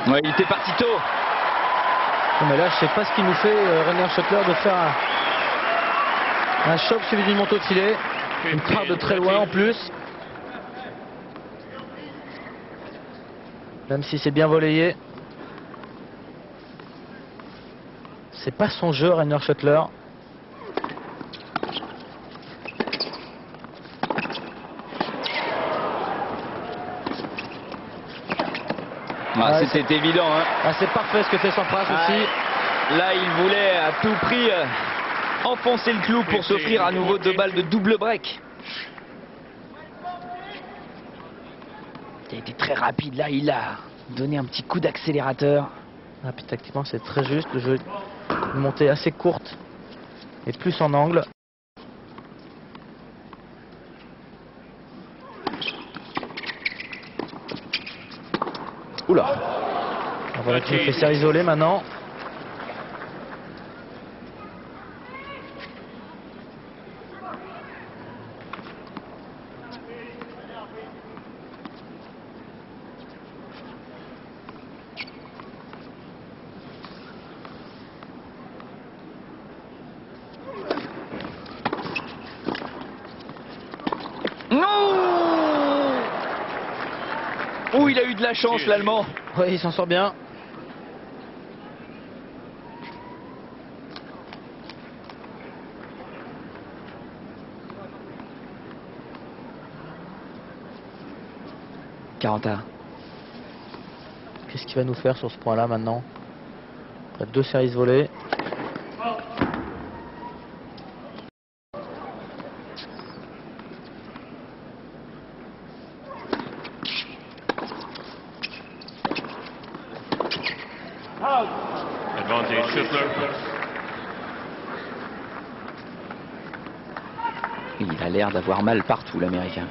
Ouais, il était parti tôt. Mais là, je sais pas ce qu'il nous fait, Rainer Schuttler, de faire un choc suivi d'une montée au filet. Une part de très loin en plus. Même si c'est bien volleyé. C'est pas son jeu, Rainer Schuttler. Ah, c'était évident. Hein. Ah, c'est parfait ce que fait Sampras aussi. Là, il voulait à tout prix enfoncer le clou pour s'offrir à nouveau 2 balles de double break. Il a été très rapide. Là, il a donné un petit coup d'accélérateur. Ah, puis tactiquement, c'est très juste. Le jeu, une montée assez courte et plus en angle. Oula. Voilà qui fait serre isolée maintenant. Non. Oh, il a eu de la chance, l'Allemand. Oui, il s'en sort bien. Quaranta. Qu'est-ce qu'il va nous faire sur ce point-là maintenant? Après 2 séries volées. Advantage Schuttler. Il a l'air d'avoir mal partout, l'Américain.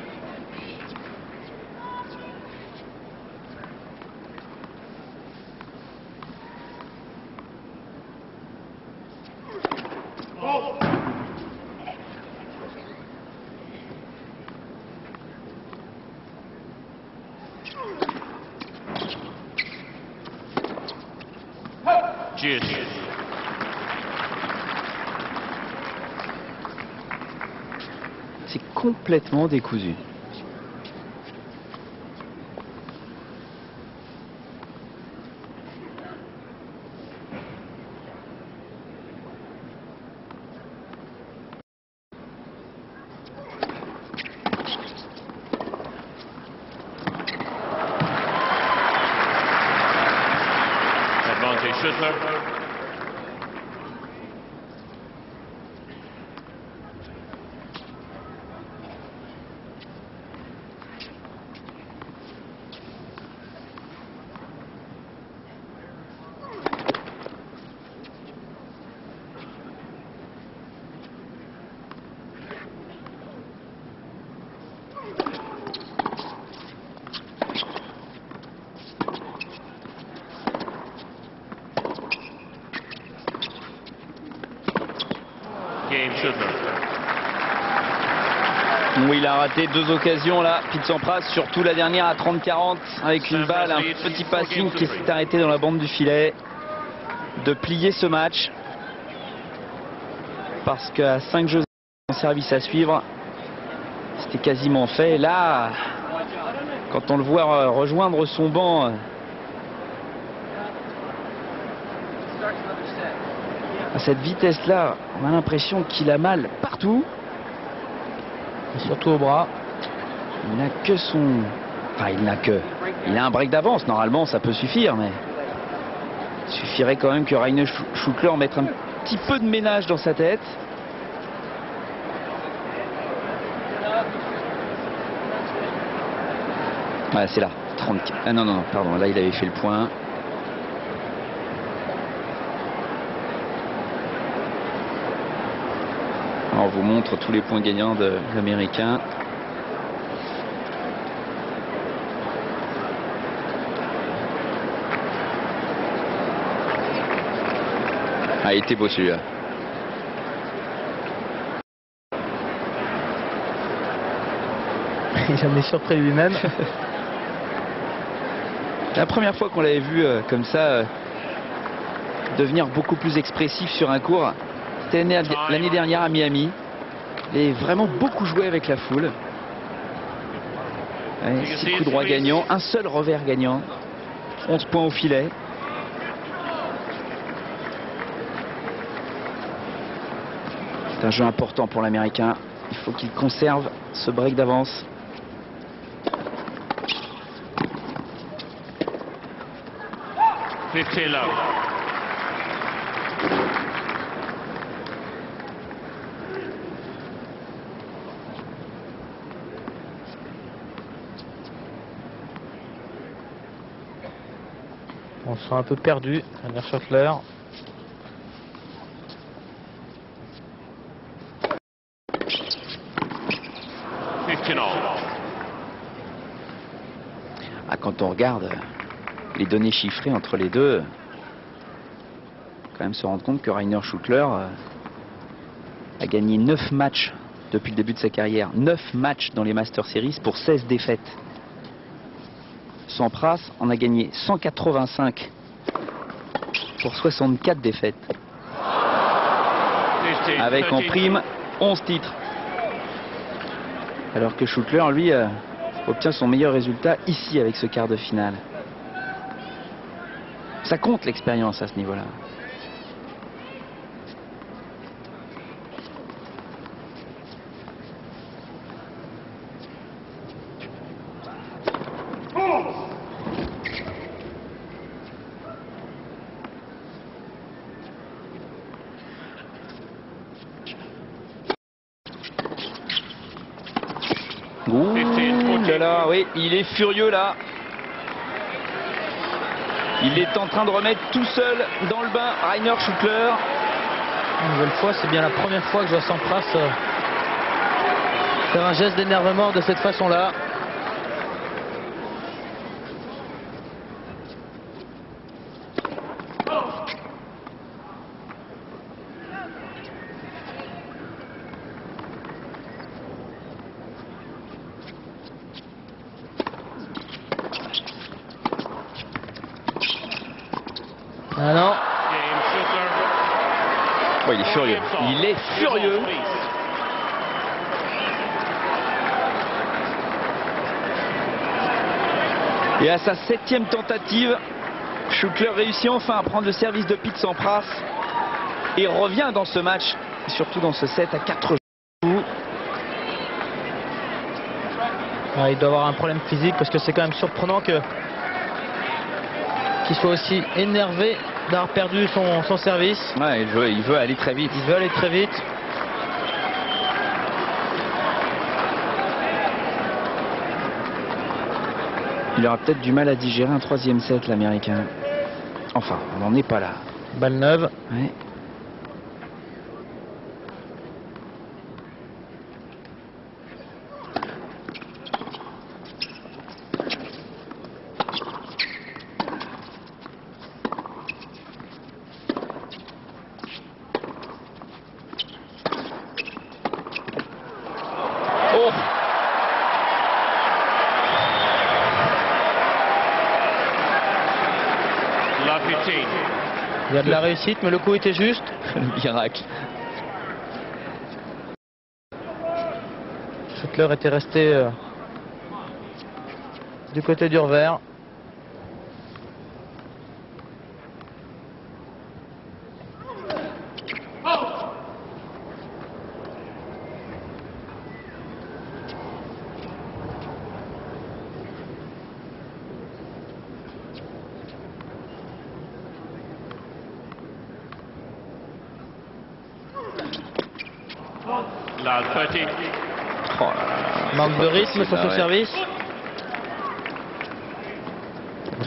c'est complètement décousu. Advantage Schuttler. Game Schuttler. Bon, il a raté 2 occasions là, Pete Sampras, surtout la dernière à 30-40 avec une balle, un petit passing qui s'est arrêté dans la bande du filet. De plier ce match parce qu'à 5 jeux en service à suivre, c'était quasiment fait. Et là, quand on le voit rejoindre son banc, à cette vitesse-là, on a l'impression qu'il a mal partout. Et surtout au bras. Il n'a que son... Enfin, il a un break d'avance. Normalement, ça peut suffire, mais... Il suffirait quand même que Rainer Schuttler mette un petit peu de ménage dans sa tête. Ouais, c'est là. 30... Ah non, non, non, pardon. Là, il avait fait le point. On vous montre tous les points gagnants de l'Américain. Ah, il était beau celui-là. Il en est surpris lui-même. La première fois qu'on l'avait vu comme ça devenir beaucoup plus expressif sur un court, c'était l'année dernière à Miami. Il a vraiment beaucoup joué avec la foule. 6 coups droits gagnants, un seul revers gagnant, 11 points au filet. C'est un jeu important pour l'Américain. Il faut qu'il conserve ce break d'avance. On se sent un peu perdu, Rainer Schuttler. Ah, quand on regarde les données chiffrées entre les deux, quand même se rendre compte que Rainer Schuttler a gagné 9 matchs depuis le début de sa carrière. 9 matchs dans les Master Series pour 16 défaites. Sampras en a gagné 185 pour 64 défaites. Avec en prime 11 titres. Alors que Schuttler, lui, obtient son meilleur résultat ici avec ce quart de finale. Ça compte l'expérience à ce niveau-là. Ouh là là, oui, il est furieux là. Il est en train de remettre tout seul dans le bain Rainer Schuttler. Une nouvelle fois, c'est bien la première fois que je vois Sampras faire un geste d'énervement de cette façon-là. Ah non. Oh, il est furieux. Il est furieux. Et à sa 7e tentative, Schuckler réussit enfin à prendre le service de Pete Sampras et revient dans ce match, surtout dans ce set à 4 coups. Ouais, il doit avoir un problème physique parce que c'est quand même surprenant qu'il soit aussi énervé d'avoir perdu son service. Ouais, il veut aller très vite. Il veut aller très vite. Il aura peut-être du mal à digérer un 3e set, l'Américain. Enfin, on n'en est pas là. Balle neuve. Ouais. Oh! Il y a de la réussite, mais le coup était juste. Le miracle. Schuckler était resté du côté du revers. La 30. Oh là là, Manque c'est de pas rythme possible, sur ce ouais. service.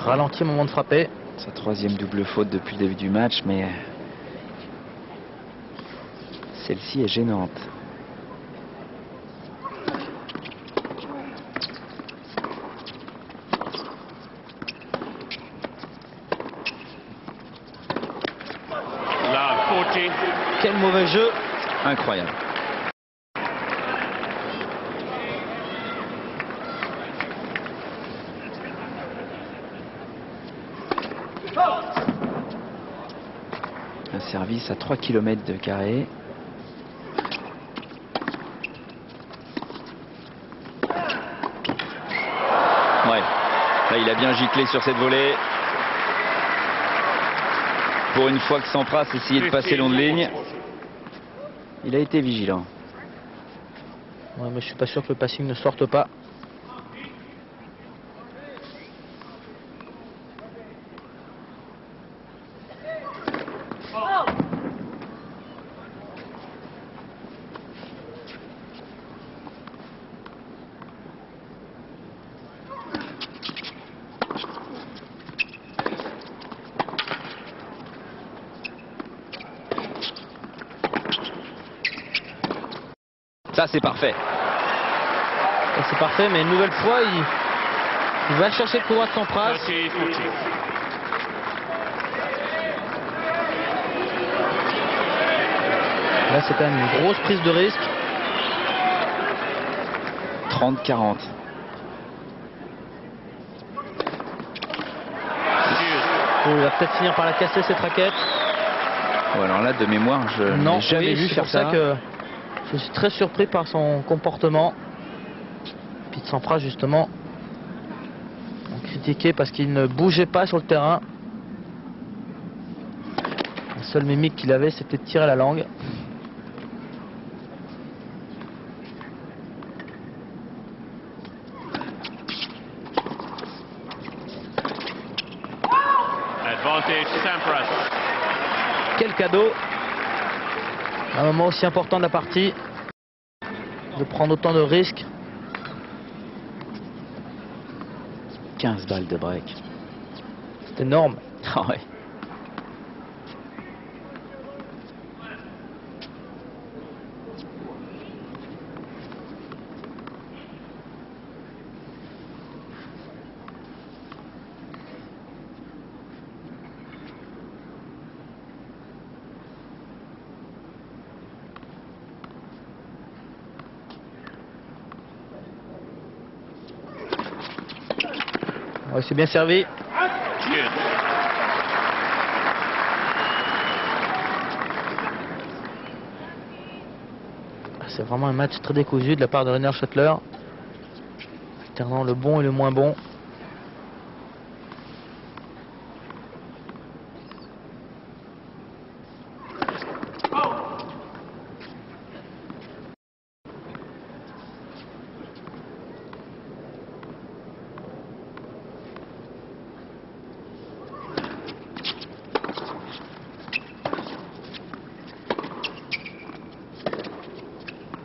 Ralenti au moment de frapper. Sa 3e double faute depuis le début du match, mais celle-ci est gênante. La 40. Quel mauvais jeu. Incroyable. Un service à 3 km de carré. Ouais, là il a bien giclé sur cette volée. Pour une fois que Sampras essayait de passer long de ligne, il a été vigilant. Ouais, mais je suis pas sûr que le passing ne sorte pas. Ça c'est parfait. Et c'est parfait, mais une nouvelle fois, il va chercher le couloir de Sampras. 30, 40. Là, c'est quand même une grosse prise de risque. 30-40. Oh, il va peut-être finir par la casser, cette raquette. Bon, alors là, de mémoire, je n'ai jamais vu c'est faire pour ça que je suis très surpris par son comportement. Pete Sampras, justement, on critiquait parce qu'il ne bougeait pas sur le terrain. La seule mimique qu'il avait, c'était de tirer la langue. Advantage Sampras. Quel cadeau! À un moment aussi important de la partie, de prendre autant de risques. 15 balles de break. C'est énorme. Ah ouais. Ouais, c'est bien servi. Good. C'est vraiment un match très décousu de la part de Rainer Schuckler, alternant le bon et le moins bon.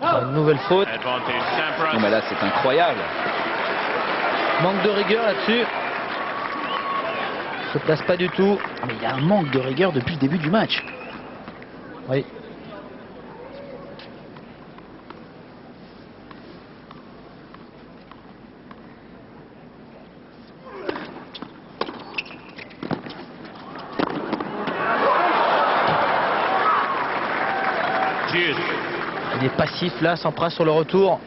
Une nouvelle faute. Advantage Non Sampras. mais là c'est incroyable. Manque de rigueur là-dessus. Se place pas du tout. Mais il y a un manque de rigueur depuis le début du match. Oui. Jude. Il est passif là, Sampras sur le retour.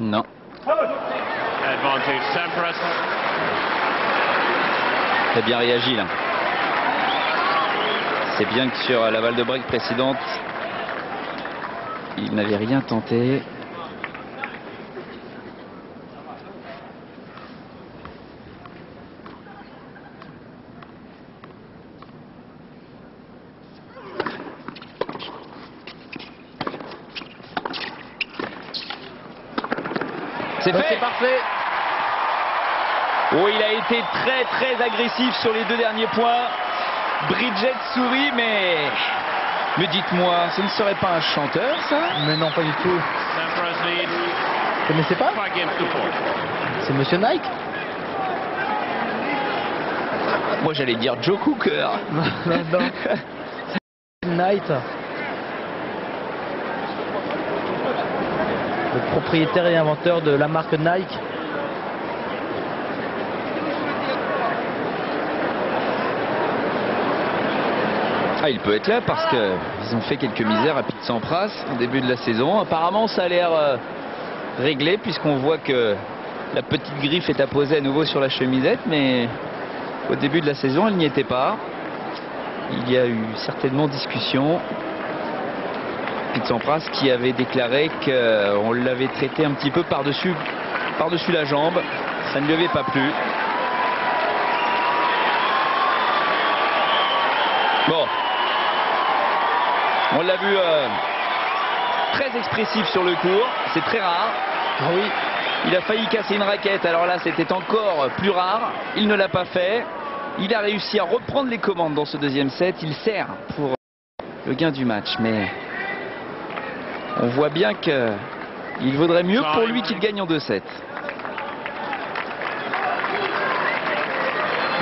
Non. Advantage Sampras. Il a bien réagi là. C'est bien que sur la balle de break précédente, il n'avait rien tenté. C'est fait. C'est parfait. Oh, il a été très agressif sur les deux derniers points. Bridget sourit, mais dites-moi, ce ne serait pas un chanteur, ça? Mais non, pas du tout. Sampras lead. Vous connaissez pas? 5 games to 4. C'est Monsieur Nike. Moi, j'allais dire Joe Cooker. Non. Knight. Le propriétaire et inventeur de la marque Nike. Ah, il peut être là parce qu'ils ont fait quelques misères à Pete Sampras au début de la saison. Apparemment, ça a l'air réglé puisqu'on voit que la petite griffe est apposée à nouveau sur la chemisette, mais au début de la saison, elle n'y était pas. Il y a eu certainement discussion. Pete Sampras qui avait déclaré qu'on l'avait traité un petit peu par-dessus la jambe. Ça ne lui avait pas plu. Bon. On l'a vu très expressif sur le court. C'est très rare. Ah oui. Il a failli casser une raquette. Alors là, c'était encore plus rare. Il ne l'a pas fait. Il a réussi à reprendre les commandes dans ce deuxième set. Il sert pour le gain du match. Mais on voit bien qu'il vaudrait mieux pour lui qu'il gagne en 2-7.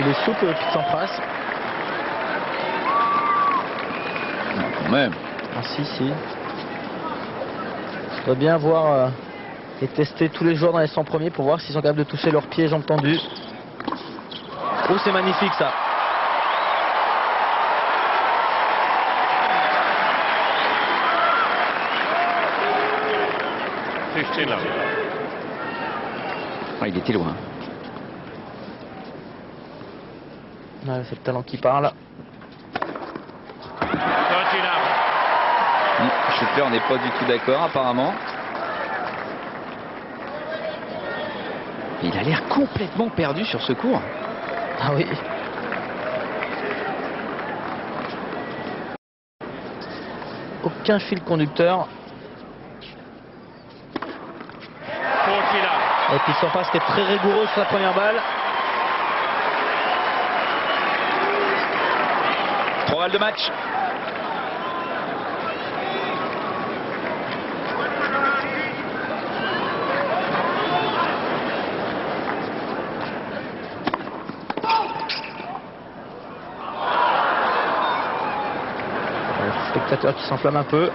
Il est souple, Pete Sampras. Non, quand même. Ah si. Je dois bien voir et tester tous les joueurs dans les 100 premiers pour voir s'ils sont capables de toucher leurs pieds et jambes tendues. Oh, c'est magnifique ça. Ah, il était loin. Ouais, c'est le talent qui parle. Schüttler n'est pas du tout d'accord apparemment. Il a l'air complètement perdu sur ce court. Ah oui. Aucun fil conducteur. Et puis Sampras qui est très rigoureux sur sa première balle. 3 balles de match. Le spectateur qui s'enflamme un peu.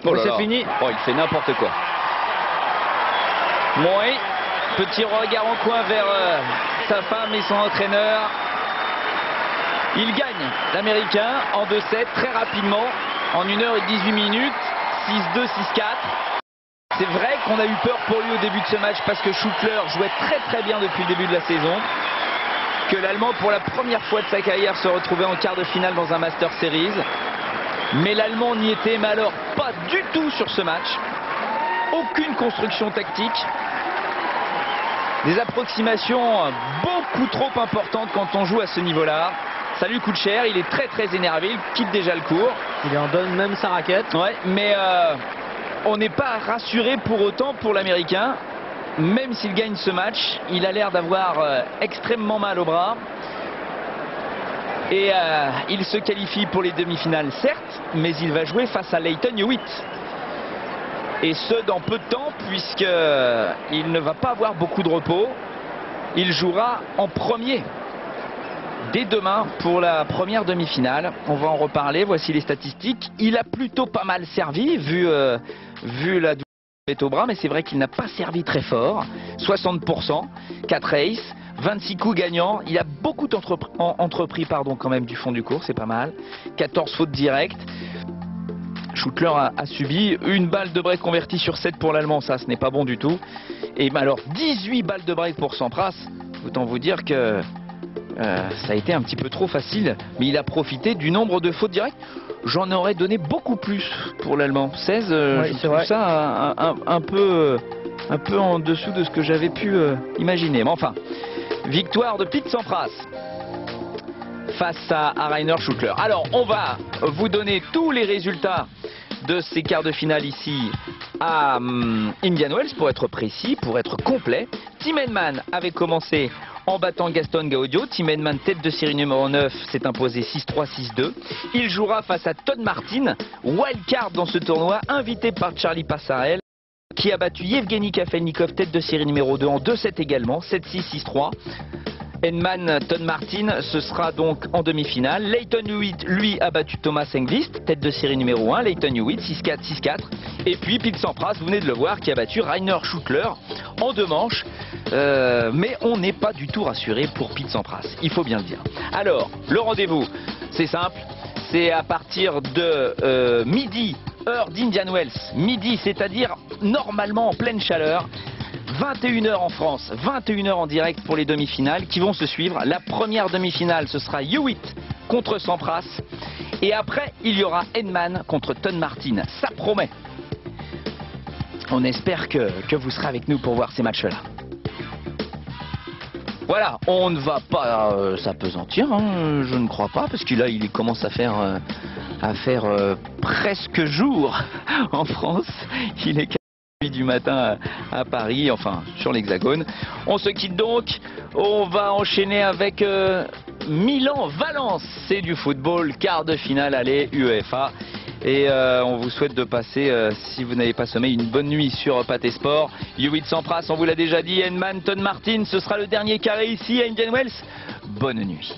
Oh là c'est là. fini. Oh, il fait n'importe quoi. Oui. Petit regard en coin vers sa femme et son entraîneur. Il gagne l'Américain en 2-7 très rapidement, en 1h18 minutes, 6-2, 6-4. C'est vrai qu'on a eu peur pour lui au début de ce match parce que Schüttler jouait très bien depuis le début de la saison. Que l'Allemand, pour la première fois de sa carrière, se retrouvait en quart de finale dans un Master Series. Mais l'Allemand n'y était, mais alors pas du tout sur ce match. aucune construction tactique. Des approximations beaucoup trop importantes quand on joue à ce niveau-là. Ça lui coûte cher, il est très très énervé, il quitte déjà le court. Il en donne même sa raquette. Ouais, mais on n'est pas rassuré pour autant pour l'Américain. Même s'il gagne ce match, il a l'air d'avoir extrêmement mal au bras. Et il se qualifie pour les demi-finales, certes, mais il va jouer face à Lleyton Hewitt. Et ce, dans peu de temps, puisqu'il ne va pas avoir beaucoup de repos. Il jouera en premier dès demain pour la première demi-finale. On va en reparler, voici les statistiques. Il a plutôt pas mal servi, vu la douleur au bras, mais c'est vrai qu'il n'a pas servi très fort. 60%, 4 aces, 26 coups gagnants. Il a beaucoup entrepris quand même du fond du court, c'est pas mal. 14 fautes directes. Schüttler a subi une balle de break convertie sur 7 pour l'Allemand, ça ce n'est pas bon du tout. Et alors 18 balles de break pour Sampras, autant vous dire que ça a été un petit peu trop facile, mais il a profité du nombre de fautes directes. J'en aurais donné beaucoup plus pour l'Allemand. 16, oui, je trouve ça un peu en dessous de ce que j'avais pu imaginer. Mais enfin, victoire de Pete Sampras face à Rainer Schüttler. Alors, on va vous donner tous les résultats de ces quarts de finale ici à Indian Wells, pour être précis, pour être complet. Tim Henman avait commencé en battant Gaston Gaudio. Tim Henman, tête de série numéro 9, s'est imposé 6-3, 6-2. Il jouera face à Todd Martin, wildcard dans ce tournoi, invité par Charlie Passarel, qui a battu Yevgeny Kafelnikov, tête de série numéro 2, en 2-7 également, 7-6, 6-3. Henman, Todd Martin, ce sera donc en demi-finale. Lleyton Hewitt, lui, a battu Thomas Enqvist, tête de série numéro 1. Lleyton Hewitt, 6-4, 6-4. Et puis Pete Sampras, vous venez de le voir, qui a battu Rainer Schüttler en 2 manches. Mais on n'est pas du tout rassuré pour Pete Sampras, il faut bien le dire. Alors, le rendez-vous, c'est simple. C'est à partir de midi, heure d'Indian Wells. Midi, c'est-à-dire normalement en pleine chaleur. 21h en France, 21h en direct pour les demi-finales qui vont se suivre. La première demi-finale, ce sera Hewitt contre Sampras. Et après, il y aura Henman contre Todd Martin. Ça promet. On espère que vous serez avec nous pour voir ces matchs-là. Voilà, on ne va pas s'apesantir, hein, je ne crois pas, parce que là, il commence à faire presque jour en France. Il est 4h du matin à Paris, enfin sur l'Hexagone. On se quitte donc, on va enchaîner avec Milan-Valence, c'est du football, quart de finale, allez, UEFA. Et on vous souhaite de passer, si vous n'avez pas sommeil, une bonne nuit sur Pathé Sport. Hewitt Sampras, on vous l'a déjà dit, Henman, Todd Martin, ce sera le dernier carré ici à Indian Wells. Bonne nuit.